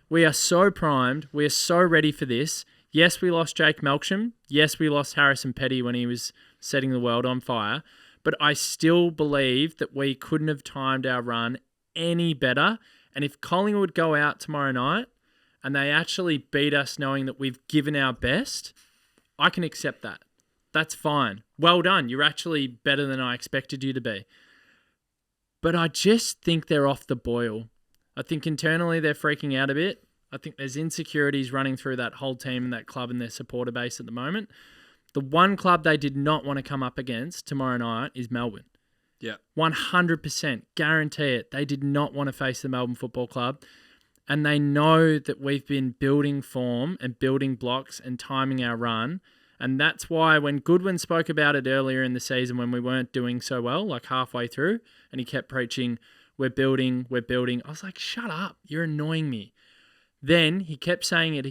We are so primed. We are so ready for this. Yes, we lost Jake Melksham. Yes, we lost Harrison Petty when he was setting the world on fire. But I still believe that we couldn't have timed our run any better. And if Collingwood go out tomorrow night and they actually beat us knowing that we've given our best, I can accept that. That's fine. Well done. You're actually better than I expected you to be. But I just think they're off the boil. I think internally they're freaking out a bit. I think there's insecurities running through that whole team and that club and their supporter base at the moment. The one club they did not want to come up against tomorrow night is Melbourne. Yeah. 100%. Guarantee it. They did not want to face the Melbourne Football Club. And they know that we've been building form and building blocks and timing our run. And that's why when Goodwin spoke about it earlier in the season when we weren't doing so well, like halfway through, and he kept preaching, we're building. I was like, shut up. You're annoying me. Then he kept saying it.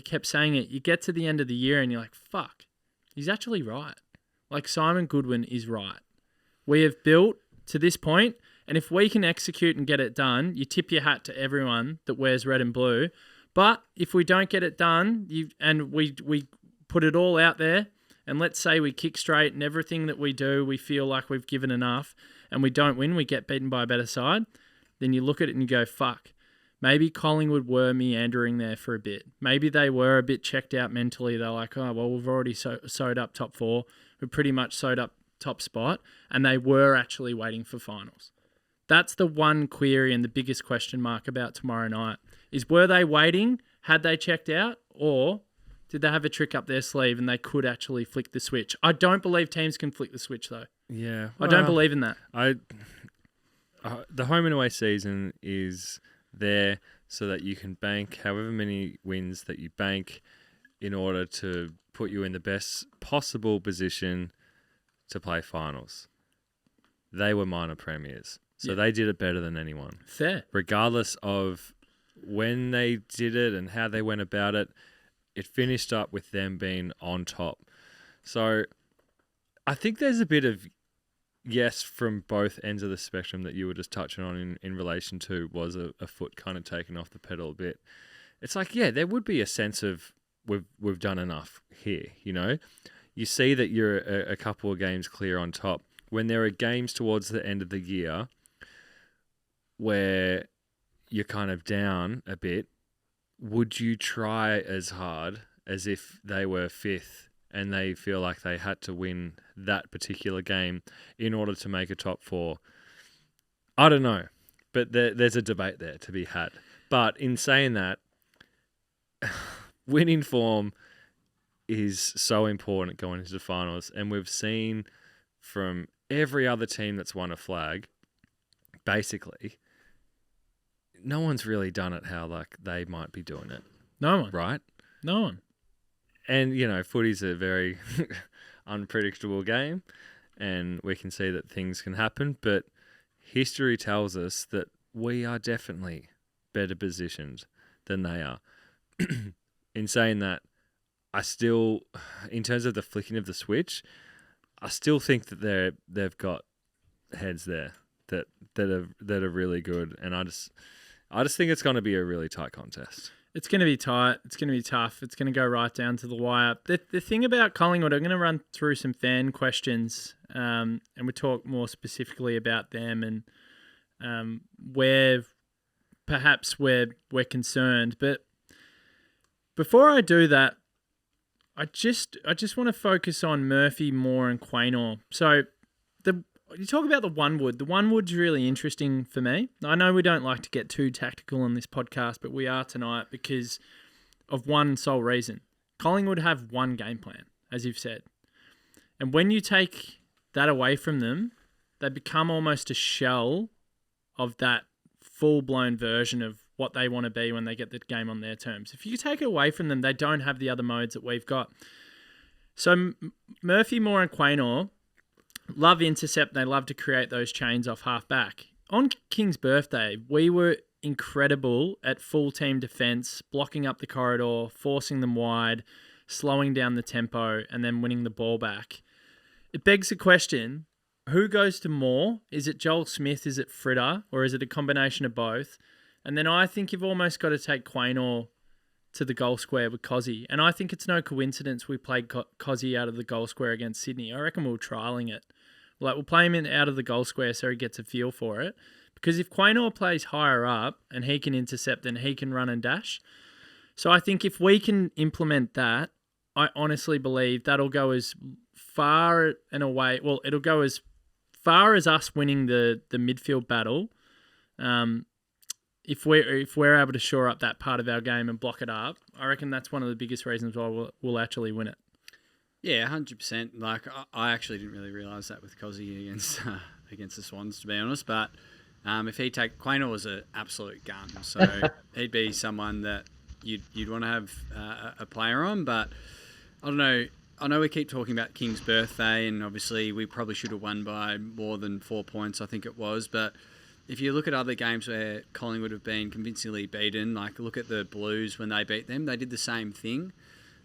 You get to the end of the year and you're like, fuck, he's actually right. Like Simon Goodwin is right. We have built to this point, and if we can execute and get it done, you tip your hat to everyone that wears red and blue. But if we don't get it done, we put it all out there, and let's say we kick straight and everything that we do, we feel like we've given enough, and we don't win, we get beaten by a better side, then you look at it and you go, fuck, maybe Collingwood were meandering there for a bit. Maybe they were a bit checked out mentally. They're like, oh, well, we've already sewed up top 4. We've pretty much sewed up top spot, and they were actually waiting for finals. That's the one query and the biggest question mark about tomorrow night is, were they waiting? Had they checked out? Or did they have a trick up their sleeve and they could actually flick the switch? I don't believe teams can flick the switch, though. Yeah. I don't believe in that. The home and away season is there so that you can bank however many wins that you bank in order to put you in the best possible position to play finals. They were minor premiers, so they did it better than anyone. Fair. Regardless of when they did it and how they went about it, it finished up with them being on top. So I think there's a bit of yes from both ends of the spectrum that you were just touching on in relation to was a foot kind of taken off the pedal a bit. It's like, yeah, there would be a sense of we've done enough here, you know? You see that you're a couple of games clear on top. When there are games towards the end of the year where you're kind of down a bit, would you try as hard as if they were 5th and they feel like they had to win that particular game in order to make a top 4? I don't know, but there's a debate there to be had. But in saying that, winning form is so important going into the finals, and we've seen from every other team that's won a flag, basically, no one's really done it how like they might be doing it. No one. Right? No one. And, you know, footy's a very unpredictable game, and we can see that things can happen, but history tells us that we are definitely better positioned than they are. In saying that, I still, in terms of the flicking of the switch, I still think that they've got heads there that are really good, and I just think it's going to be a really tight contest. It's going to be tight. It's going to be tough. It's going to go right down to the wire. The thing about Collingwood, I'm going to run through some fan questions, and we'll talk more specifically about them and where perhaps we're concerned. But before I do that, I just want to focus on Murphy, Moore, and Quaynor. So you talk about the one wood. The one wood's really interesting for me. I know we don't like to get too tactical on this podcast, but we are tonight because of one sole reason. Collingwood have one game plan, as you've said. And when you take that away from them, they become almost a shell of that full-blown version of what they want to be when they get the game on their terms. If you take it away from them, they don't have the other modes that we've got. So Murphy, Moore, and Quaynor love intercept. They love to create those chains off half back. On King's birthday, we were incredible at full team defence, blocking up the corridor, forcing them wide, slowing down the tempo, and then winning the ball back. It begs the question, who goes to more? Is it Joel Smith? Is it Fritter? Or is it a combination of both? And then I think you've almost got to take Quaynor to the goal square with Cozzy. And I think it's no coincidence we played Cozzy out of the goal square against Sydney. I reckon we're trialling it. Like, we'll play him out of the goal square so he gets a feel for it. Because if Quaynor plays higher up and he can intercept, then he can run and dash. So I think if we can implement that, I honestly believe that'll go as far and away. Well, it'll go as far as us winning the midfield battle. If we're able to shore up that part of our game and block it up, I reckon that's one of the biggest reasons why we'll actually win it. Yeah, 100%. Like, I actually didn't really realise that with Cozzy against the Swans, to be honest. But if he Quaynor was an absolute gun, so he'd be someone that you'd want to have a player on. But I don't know. I know we keep talking about King's birthday, and obviously we probably should have won by more than 4 points, I think it was. But if you look at other games where Collingwood have been convincingly beaten, like look at the Blues when they beat them, they did the same thing.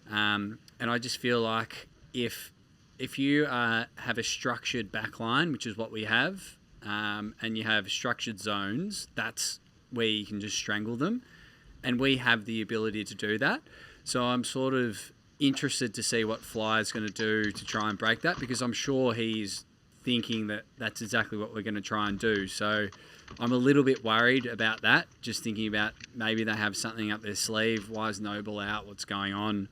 And I just feel like if you have a structured backline, which is what we have, and you have structured zones, that's where you can just strangle them. And we have the ability to do that. So I'm sort of interested to see what Flyer's going to do to try and break that, because I'm sure he's thinking that that's exactly what we're going to try and do. So I'm a little bit worried about that, just thinking about maybe they have something up their sleeve. Why is Noble out? What's going on?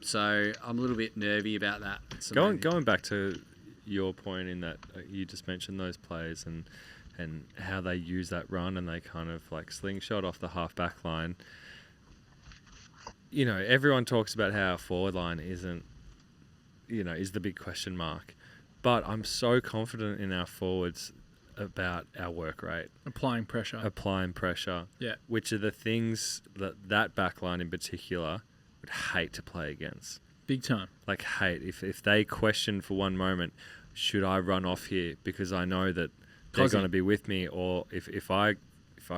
So I'm a little bit nervy about that. So going back to your point in that you just mentioned those players and how they use that run and they kind of like slingshot off the half-back line. You know, everyone talks about how our forward line is the big question mark. But I'm so confident in our forwards about our work rate. Applying pressure. Yeah. Which are the things that back line in particular would hate to play against. Big time. Like hate. If they question for one moment, should I run off here because I know that they're going to be with me, or if I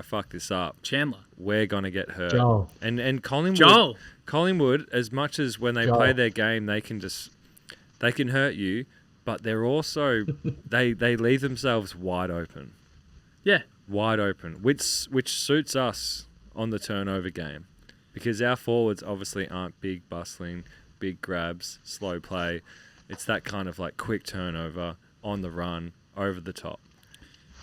fuck this up, Chandler, we're going to get hurt. Joel. And Collingwood, as much as when they play their game, they can hurt you, but they're also they leave themselves wide open. Yeah, wide open, which suits us on the turnover game, because our forwards obviously aren't big, bustling, big grabs, slow play. It's that kind of like quick turnover on the run, over the top.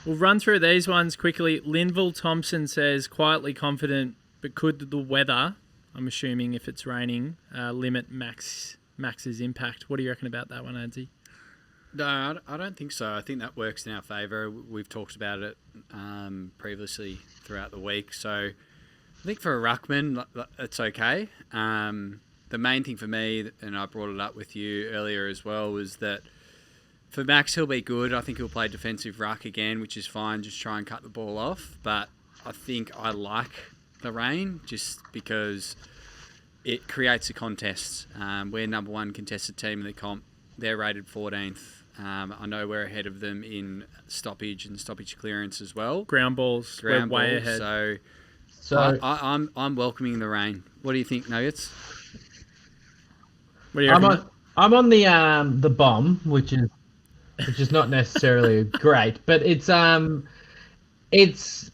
We'll run through these ones quickly. Linville Thompson says, quietly confident, but could the weather, I'm assuming if it's raining, limit Max's impact? What do you reckon about that one, Adzy? No, I don't think so. I think that works in our favour. We've talked about it previously throughout the week. So I think for a ruckman, it's okay. The main thing for me, and I brought it up with you earlier as well, was that for Max, he'll be good. I think he'll play defensive ruck again, which is fine. Just try and cut the ball off. But I think I like the rain just because it creates a contest. We're number one contested team in the comp. They're rated 14th. I know we're ahead of them in stoppage and stoppage clearance as well. Ground balls, we're way ahead. So I'm welcoming the rain. What do you think, Nuggets? What do you reckon? I'm on the bomb, which is not necessarily great, but it's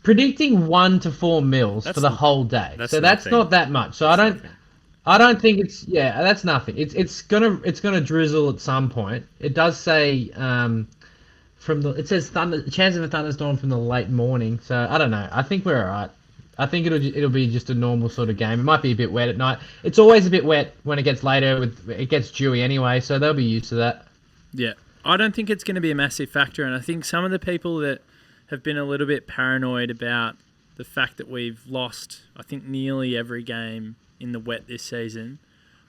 predicting 1 to 4 mils for the whole day. That's not that much. So I don't think it's that's nothing. It's gonna drizzle at some point. It does say it says thunder, chance of a thunderstorm from the late morning. So I don't know. I think we're alright. I think it'll be just a normal sort of game. It might be a bit wet at night. It's always a bit wet when it gets later. It gets dewy anyway, so they'll be used to that. Yeah, I don't think it's going to be a massive factor, and I think some of the people that have been a little bit paranoid about the fact that we've lost, I think, nearly every game in the wet this season.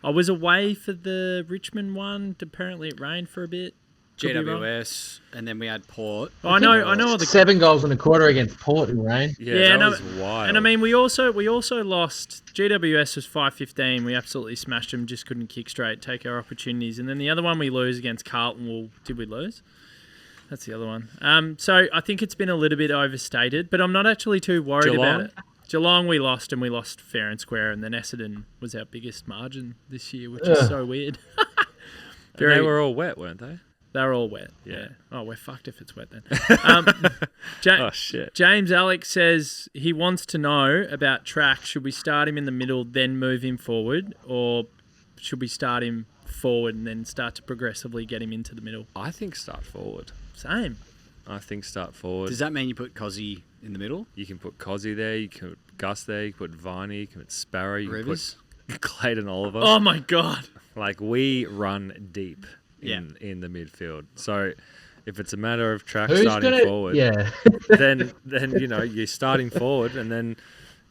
I was away for the Richmond one. Apparently, it rained for a bit. GWS, and then we had Port. Oh, I know. 7 goals in a quarter against Port in rain. Yeah, that was wild. And I mean, we also lost. GWS was 5-15. We absolutely smashed them. Just couldn't kick straight, take our opportunities. And then the other one we lose against Carlton. Well, did we lose? That's the other one. So I think it's been a little bit overstated, but I'm not actually too worried about it. Geelong we lost, and we lost fair and square, and then Essendon was our biggest margin this year, which is so weird. They were all wet, weren't they? They were all wet. Yeah. Oh, we're fucked if it's wet then. Oh, shit. James Alex says he wants to know about Track. Should we start him in the middle, then move him forward, or should we start him forward and then start to progressively get him into the middle? I think start forward. Same. I think start forward. Does that mean you put Cozzy in the middle? You can put Cozzy there, you can put Gus there, you can put Viney, you can put Sparrow, you Rivers? can put Clayton Oliver. Oh, my God. Like, we run deep in the midfield. So if it's a matter of Track starting forward, then you're starting forward, and then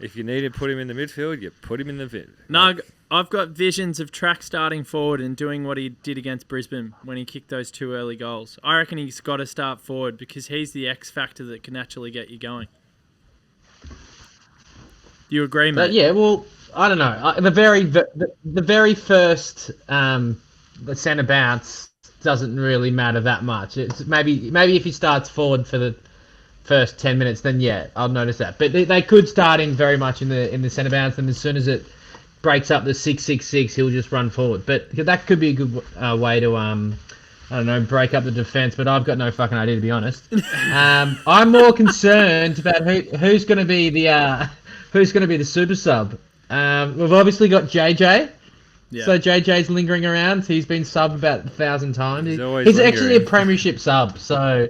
if you need to put him in the midfield, you put him in the mid. No, I've got visions of Track starting forward and doing what he did against Brisbane when he kicked those 2 early goals. I reckon he's got to start forward because he's the X factor that can actually get you going. You agree, mate? Yeah, well, I don't know. The very first the centre bounce doesn't really matter that much. It's maybe if he starts forward for the first 10 minutes, then I'll notice that. But they could start him very much in the centre bounce, and as soon as it breaks up the 6-6-6, he'll just run forward. But that could be a good way to I don't know, break up the defence. But I've got no fucking idea, to be honest. I'm more concerned about who's going to be the super sub. We've obviously got JJ. Yeah. So JJ's lingering around. He's been subbed about 1,000 times. He's actually a premiership sub. So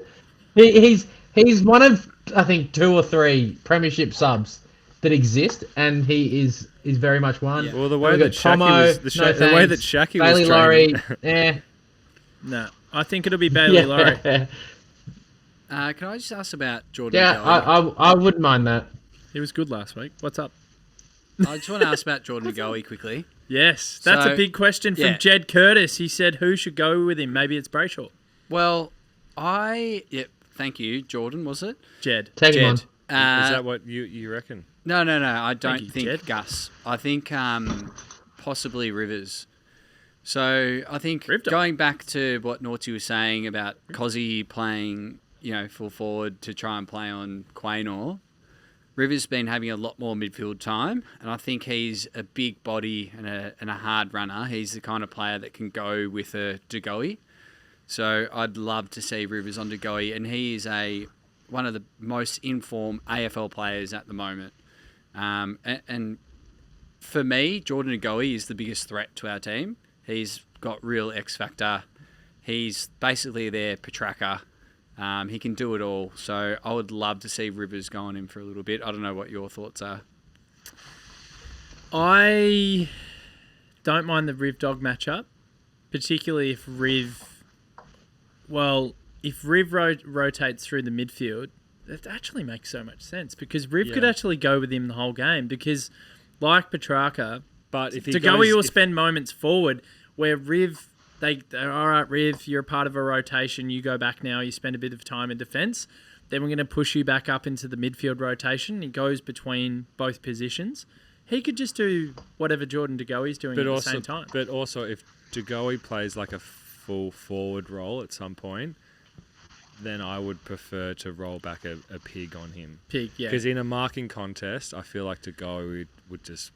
he's one of, I think, 2 or 3 premiership subs that exist, and he is very much one. Yeah. Well, the way that Shaki way that Shaki Bailey was Laurie, No, I think it'll be Bailey Laurie. Can I just ask about Jordan? Yeah, I wouldn't mind that. He was good last week. What's up? I just want to ask about Jordan McGoey quickly. Yes, that's a big question from Jed Curtis. He said, who should go with him? Maybe it's Brayshaw. Well, thank you, Jordan, was it? Jed. Take him on. Is that what you reckon? No, I don't think Jed. Gus. I think possibly Rivers. So I think going back to what Naughtsie was saying about Cozzy playing, full forward to try and play on Quaynor, Rivers been having a lot more midfield time, and I think he's a big body and a hard runner. He's the kind of player that can go with a DeGoey. So I'd love to see Rivers on DeGoey, and he is one of the most informed AFL players at the moment. And for me, Jordan DeGoey is the biggest threat to our team. He's got real X factor. He's basically their Petrarca. He can do it all. So I would love to see Rivers go on him for a little bit. I don't know what your thoughts are. I don't mind the Riv Dog matchup, particularly if Riv rotates through the midfield. That actually makes so much sense because Riv could actually go with him the whole game because, like Petrarca, but if he DeGoey will spend moments forward where Riv... They're all right, Riv, you're a part of a rotation. You go back now. You spend a bit of time in defence. Then we're going to push you back up into the midfield rotation. He goes between both positions. He could just do whatever Jordan DeGoey's doing at the same time. But also, if DeGoey plays like a full forward role at some point, then I would prefer to roll back a pig on him. Pig, yeah. Because in a marking contest, I feel like DeGoey would just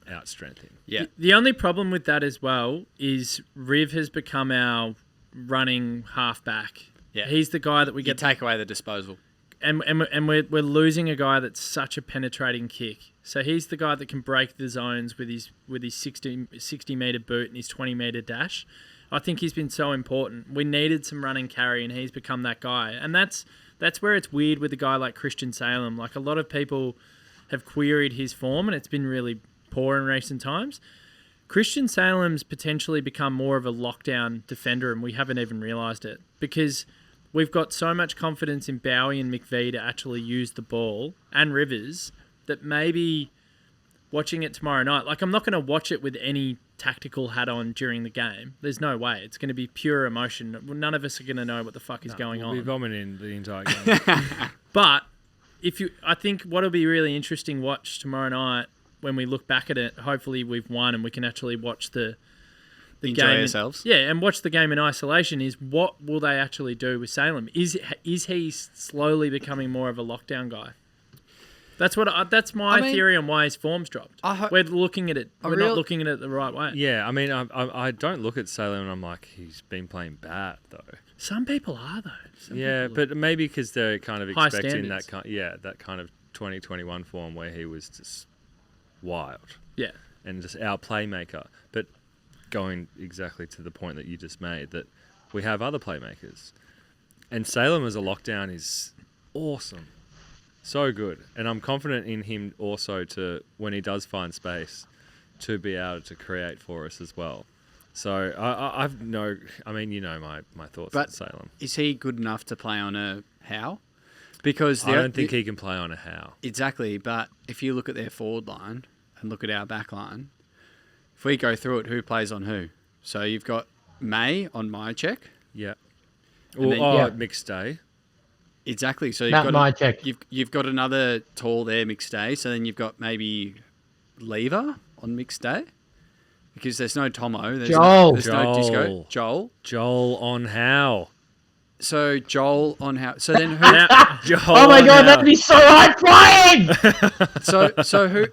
outstrength him. Yeah. The only problem with that as well is Riv has become our running halfback. Yeah. He's the guy that we get... take away the disposal. And we're losing a guy that's such a penetrating kick. So he's the guy that can break the zones with his 60 metre boot and his 20 metre dash. I think he's been so important. We needed some run and carry, and he's become that guy. And that's where it's weird with a guy like Christian Salem. Like, a lot of people have queried his form, and it's been really poor in recent times. Christian Salem's potentially become more of a lockdown defender, and we haven't even realised it because we've got so much confidence in Bowie and McVie to actually use the ball, and Rivers, that maybe watching it tomorrow night, like, I'm not going to watch it with any tactical hat on during the game. There's no way. It's going to be pure emotion. None of us are going to know what the fuck is going on. We'll be vomiting the entire game. But I think what'll be really interesting watch tomorrow night when we look back at it, hopefully we've won and we can actually watch the the enjoy game. ourselves. And watch the game in isolation. Is what will they actually do with Salem? Is he slowly becoming more of a lockdown guy? That's my theory on why his form's dropped. We're looking at it. We're not looking at it the right way. Yeah, I mean, I don't look at Salem and I'm like, he's been playing bad though. Some people are though. But maybe because they're kind of High expecting standards. that kind of 2021 form where he was just wild. Yeah. And just our playmaker. But going exactly to the point that you just made, that we have other playmakers. And Salem as a lockdown is awesome. So good. And I'm confident in him also to, when he does find space, to be able to create for us as well. So my thoughts on Salem. Is he good enough to play on a how? Because I don't think he can play on a how. Exactly, but if you look at their forward line and look at our back line, if we go through it, who plays on who? So you've got May on my check. Yeah. Mixed day. Exactly. So you've got another tall there mixed day. So then you've got maybe Lever on mixed day. Because there's no Tomo. There's no Disco. Joel on how? So Joel on how? So then who? Oh my god, that'd be so hard playing. So who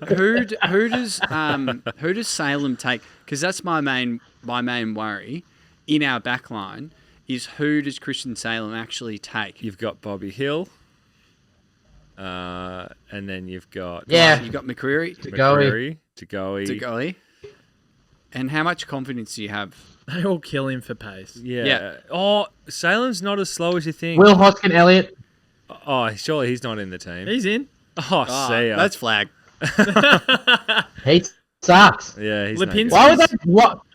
does Salem take? Because that's my main worry in our back line is who does Christian Salem actually take? You've got Bobby Hill, and then you've got you've got McCreary, Tagoe. And how much confidence do you have? They all kill him for pace. Yeah. Oh, Salem's not as slow as you think. Will Hoskin Elliott. Oh, surely he's not in the team. He's in. Oh, see ya. That's flag. He sucks. Yeah, he's Lipinski.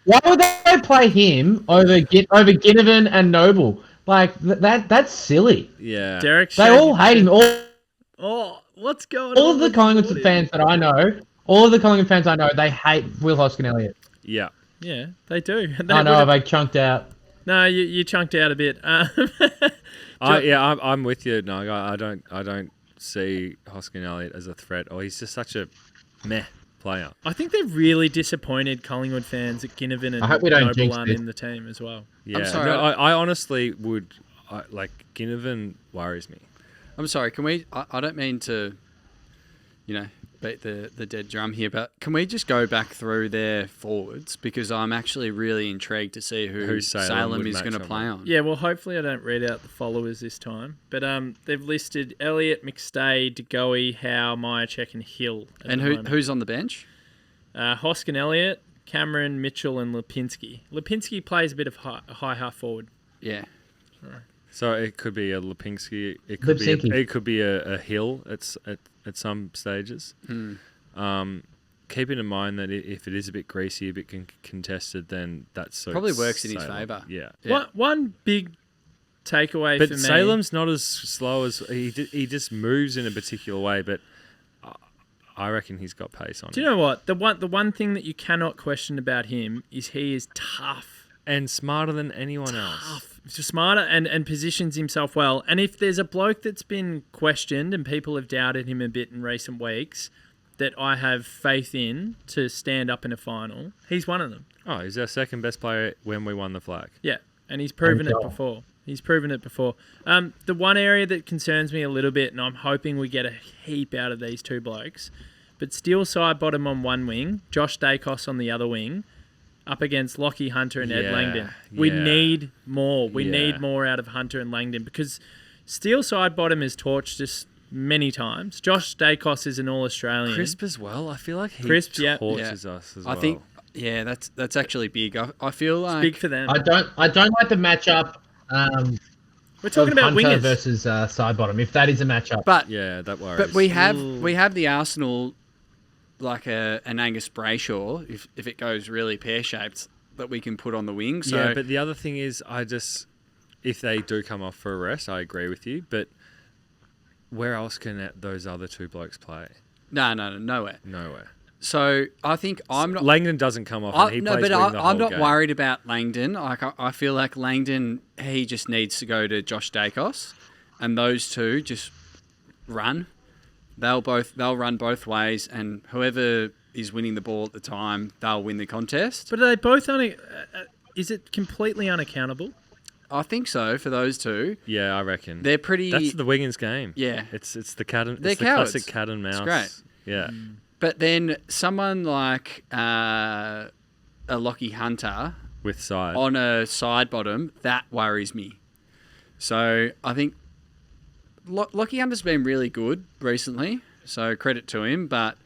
Why would they play him over Ginnivan and Noble? Like that's silly. Yeah. Derek. They all hate him. What's going on? All of the Collingwood fans that I know, they hate Will Hoskin Elliott. Yeah. Yeah, they do. I know. Have I chunked out? No, you chunked out a bit. I'm with you. No, I don't see Hoskin Elliott as a threat. Oh, he's just such a meh player. I think they're really disappointed Collingwood fans that Ginnivan and I hope we don't Noble aren't in the team as well. Yeah, I'm sorry. No, I honestly would. Ginnivan worries me. I'm sorry. Can we? I don't mean to, beat the dead drum here, but can we just go back through their forwards because I'm actually really intrigued to see who Salem is going to play on. Yeah, well, hopefully I don't read out the followers this time, but they've listed Elliott, McStay, DeGoey, Howe, Myercheck, and Hill. And who's on the bench? Hoskin Elliott, Cameron, Mitchell, and Lipinski. Lipinski plays a bit of high half forward. Yeah. So it could be a Lipinski. It could be a Hill at some stages. Keeping in mind that if it is a bit greasy, a bit contested, then that's probably works in his favour. Yeah. One big takeaway for me. But Salem's not as slow as he just moves in a particular way. But I reckon he's got pace on him. Do you know what? The one thing that you cannot question about him is he is tough. And smarter than anyone else. Smarter and positions himself well. And if there's a bloke that's been questioned and people have doubted him a bit in recent weeks that I have faith in to stand up in a final, he's one of them. Oh, he's our second best player when we won the flag. Yeah, and he's proven it before. The one area that concerns me a little bit, and I'm hoping we get a heap out of these two blokes, but Steele side bottom on one wing, Josh Dacos on the other wing, up against Lockie Hunter and Ed Langdon. We need more. We need more out of Hunter and Langdon because Steele side bottom is torched us many times. Josh Dacos is an All-Australian. Crisp as well. I feel like he torches us as well. I think, that's actually big. I feel like... It's big for them. I don't like the matchup. We're talking about Hunter wingers. versus side bottom, if that is a matchup. But, that worries. But we have the Arsenal... like an Angus Brayshaw, if it goes really pear-shaped, that we can put on the wing. So, yeah, but the other thing is, if they do come off for a rest, I agree with you, but where else can those other two blokes play? No, nowhere. Nowhere. So I think I'm not... Langdon doesn't come off and he plays wing the whole I'm not game. worried about Langdon. I feel like Langdon, he just needs to go to Josh Dacos, and those two just run. They'll run both ways, and whoever is winning the ball at the time, they'll win the contest. But are they both is it completely unaccountable? I think so for those two. Yeah, I reckon. They're pretty... That's the Wiggins game. Yeah. It's the cat and... They're it's the cowards. classic cat and mouse. It's great. Yeah. But then someone like a Lockie Hunter... With side. On a side bottom, that worries me. So I think Lockie Hunter's been really good recently, so credit to him. But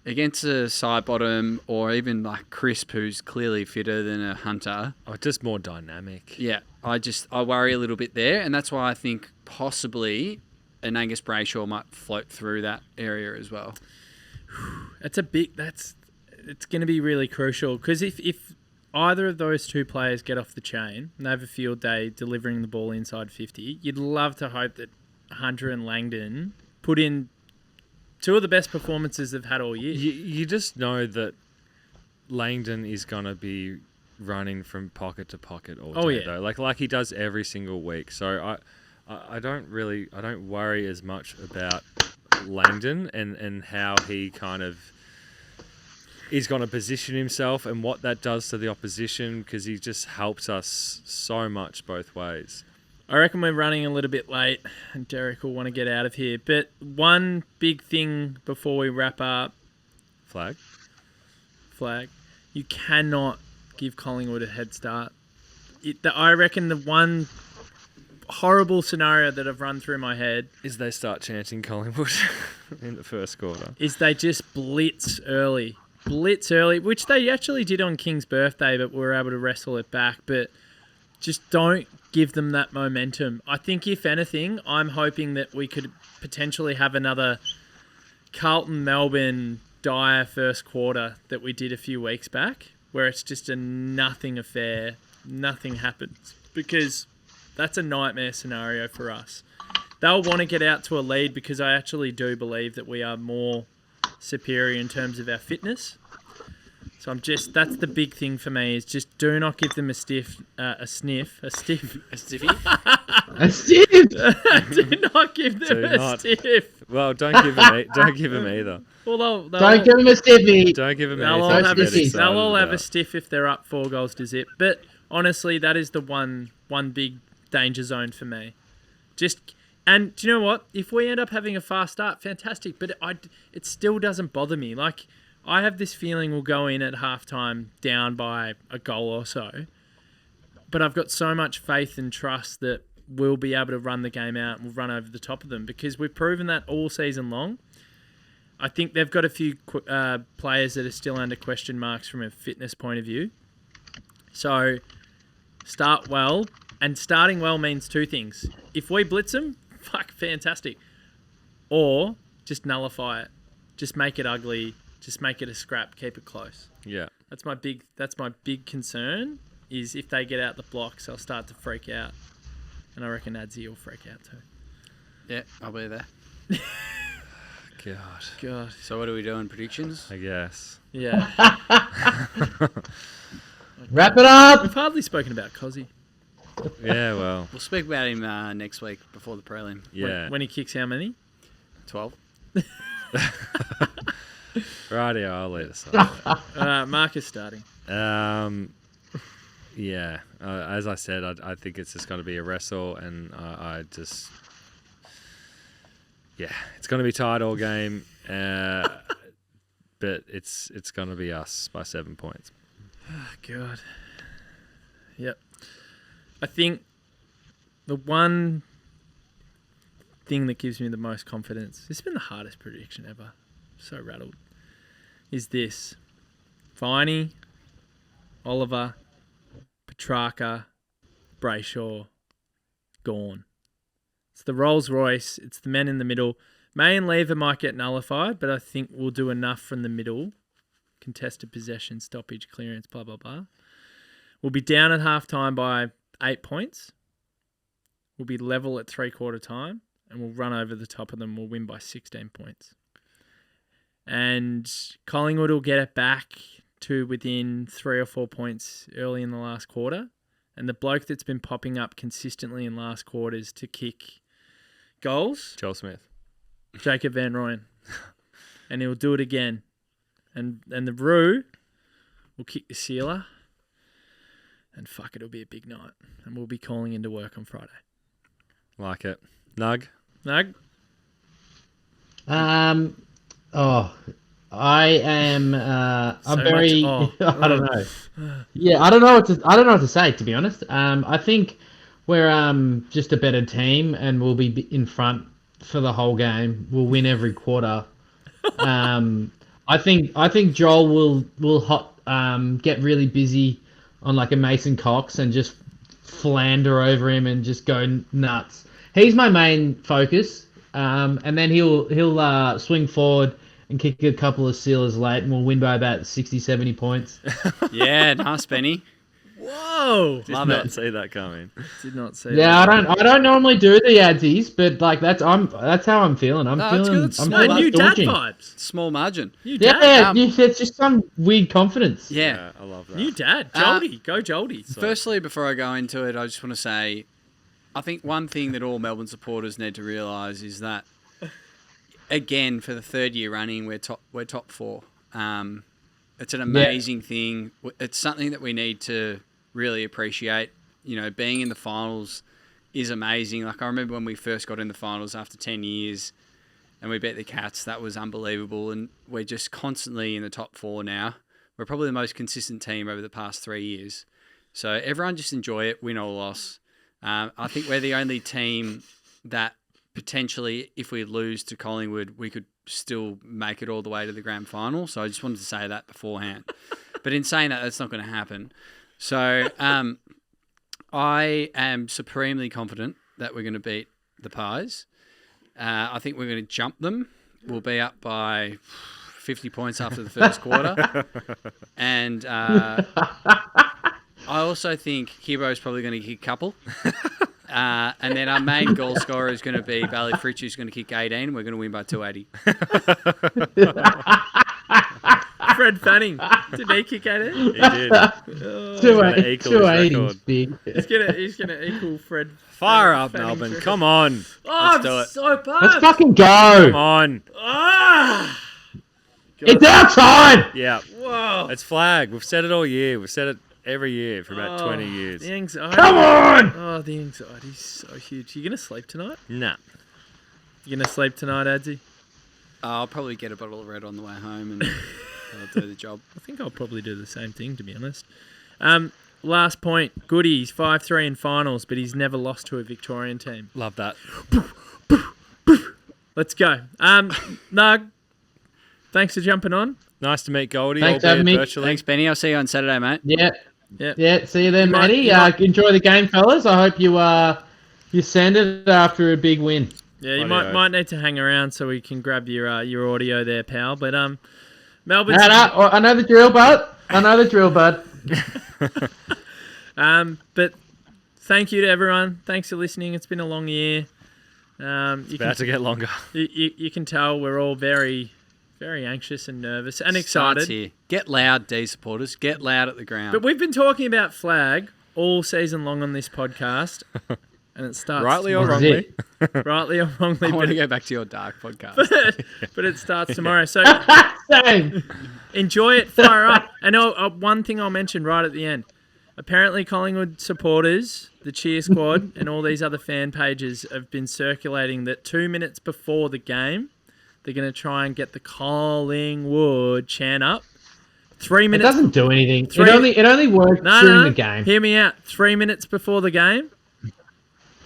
against a side bottom or even like Crisp, who's clearly fitter than a Hunter. Oh, just more dynamic. Yeah, I worry a little bit there. And that's why I think possibly an Angus Brayshaw might float through that area as well. It's going to be really crucial because if either of those two players get off the chain and they have a field day delivering the ball inside 50, you'd love to hope that Hunter and Langdon put in two of the best performances they've had all year. You just know that Langdon is going to be running from pocket to pocket all day, though. Like he does every single week. So I don't worry as much about Langdon and how he kind of is going to position himself and what that does to the opposition, because he just helps us so much both ways. I reckon we're running a little bit late and Derek will want to get out of here. But one big thing before we wrap up. Flag. You cannot give Collingwood a head start. I reckon the one horrible scenario that I've run through my head is they start chanting Collingwood in the first quarter. Is they just blitz early, which they actually did on King's birthday, but we were able to wrestle it back. But just don't give them that momentum. I think, if anything, I'm hoping that we could potentially have another Carlton-Melbourne dire first quarter that we did a few weeks back, where it's just a nothing affair, nothing happens, because that's a nightmare scenario for us. They'll want to get out to a lead because I actually do believe that we are more superior in terms of our fitness. So that's the big thing for me, is just do not give them a stiff. Do not give them a stiff. Well, don't give them either. Well, don't give them a stiffy. Don't give them they'll anything. They'll all have a stiff if they're up 4 goals to zip. But honestly, that is the one big danger zone for me. And do you know what? If we end up having a fast start, fantastic. But it still doesn't bother me. Like, I have this feeling we'll go in at halftime down by a goal or so. But I've got so much faith and trust that we'll be able to run the game out and we'll run over the top of them, because we've proven that all season long. I think they've got a few players that are still under question marks from a fitness point of view. So start well. And starting well means two things. If we blitz them, fantastic. Or just nullify it. Just make it ugly. Just make it a scrap. Keep it close. Yeah. That's my big concern, is if they get out the blocks, they'll start to freak out. And I reckon Adzy will freak out too. Yeah, I'll be there. God. So what are we doing? Predictions? I guess. Yeah. Wrap it up. We've hardly spoken about Cozzy. Yeah, well. We'll speak about him next week before the prelim. Yeah. When he kicks how many? 12. Rightio, I'll lead us on. Mark is starting. Yeah. As I said, I think it's just going to be a wrestle, and it's going to be tight all game, but it's going to be us by 7 points. Oh, God. Yep. I think the one thing that gives me the most confidence, this has been the hardest prediction ever, so rattled, is this. Viney, Oliver, Petrarca, Brayshaw, Gawn. It's the Rolls Royce. It's the men in the middle. May and Lever might get nullified, but I think we'll do enough from the middle. Contested possession, stoppage, clearance, blah, blah, blah. We'll be down at halftime by 8 points. We'll be level at 3/4 time, and we'll run over the top of them. We'll win by 16 points. And Collingwood will get it back to within 3 or 4 points early in the last quarter. And the bloke that's been popping up consistently in last quarters to kick goals, Joel Smith. Jacob Van Rooyen. And he'll do it again. And the Roo will kick the sealer. And fuck, it'll be a big night. And we'll be calling into work on Friday. Like it. Nug? I am. I'm So very. much- I don't know. Yeah, I don't know what to say, to be honest. I think we're just a better team, and we'll be in front for the whole game. We'll win every quarter. I think Joel will get really busy on like a Mason Cox and just flander over him and just go nuts. He's my main focus. And then he'll swing forward and kick a couple of sealers late, and we'll win by about 60, 70 points. Yeah, nice, Benny. Whoa! Did not see that coming. Did not see Yeah, that. I don't normally do the adsies, but like that's how I'm feeling. I'm No, it's feeling. good. It's I'm small. feeling New dad indulging. vibes. Small margin. New dad. Yeah, Um, it's just some weird confidence. Yeah. I love that. New dad. Joldy. Go Joldy. Firstly, before I go into it, I just want to say, I think one thing that all Melbourne supporters need to realise is that, again, for the third year running, we're top four. It's an amazing thing. It's something that we need to really appreciate. You know, being in the finals is amazing. Like, I remember when we first got in the finals after 10 years and we beat the Cats. That was unbelievable. And we're just constantly in the top four now. We're probably the most consistent team over the past 3 years. So everyone just enjoy it, win or loss. I think we're the only team that potentially, if we lose to Collingwood, we could still make it all the way to the grand final. So I just wanted to say that beforehand. But in saying that, that's not going to happen. So I am supremely confident that we're going to beat the Pies. I think we're going to jump them. We'll be up by 50 points after the first quarter. And I also think Hero's probably going to kick a couple. And then our main goal scorer is going to be Bailey Fritsch, who's going to kick 18. We're going to win by 280. Fred Fanning. Did he kick at it? He did. 280 is big. He's gonna equal Fred. Fire up, Fanning's Melbourne. record. Come on. Oh, Let's do I'm it. so bad. Let's fucking Come go. on. Ah! It's our time. Yeah. Whoa. It's flag. We've said it all year. We've said it every year for about 20 years. The anxiety. Come on. Oh, the anxiety's so huge. You gonna sleep tonight? Nah. You gonna sleep tonight, Adzy? I'll probably get a bottle of red on the way home and I'll do the job. I think I'll probably do the same thing, to be honest. Last point. Goody's 5-3 in finals, but he's never lost to a Victorian team. Love that. Let's go. Nug, thanks for jumping on. Nice to meet Goldie, Thanks, albeit Admy. virtually. Thanks, Benny. I'll see you on Saturday, mate. Yeah. Yeah. Yeah, see you then, You might- matey. you might- Enjoy the game, fellas. I hope you send it after a big win. Yeah, you Bloody oath. might need to hang around so we can grab your audio there, pal. But Melbourne. I know the drill, bud. But thank you to everyone. Thanks for listening. It's been a long year. It's about to get longer. You can tell we're all very, very anxious and nervous and Starts excited. here. Get loud, D supporters. Get loud at the ground. But we've been talking about flag all season long on this podcast, and it starts Rightly or tomorrow. wrongly. Rightly or wrongly, I want to but, go back to your dark podcast. but it starts tomorrow. So Same. enjoy it, fire up. And one thing I'll mention right at the end. Apparently, Collingwood supporters, the cheer squad, and all these other fan pages have been circulating that 2 minutes before the game, they're going to try and get the Collingwood chant up. 3 It minutes. doesn't do anything. Three- It only works during the game. Hear me out. 3 minutes before the game,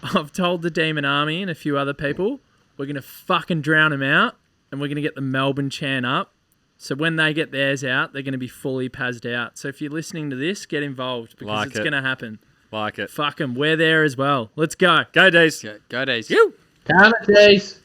I've told the Demon Army and a few other people, we're going to fucking drown them out, and we're going to get the Melbourne chant up. So when they get theirs out, they're going to be fully pazzed out. So if you're listening to this, get involved because Like it's it. going to happen. Like it. Fuck 'em. We're there as well. Let's go. Go, Days. Go Days. You. Count it, D's.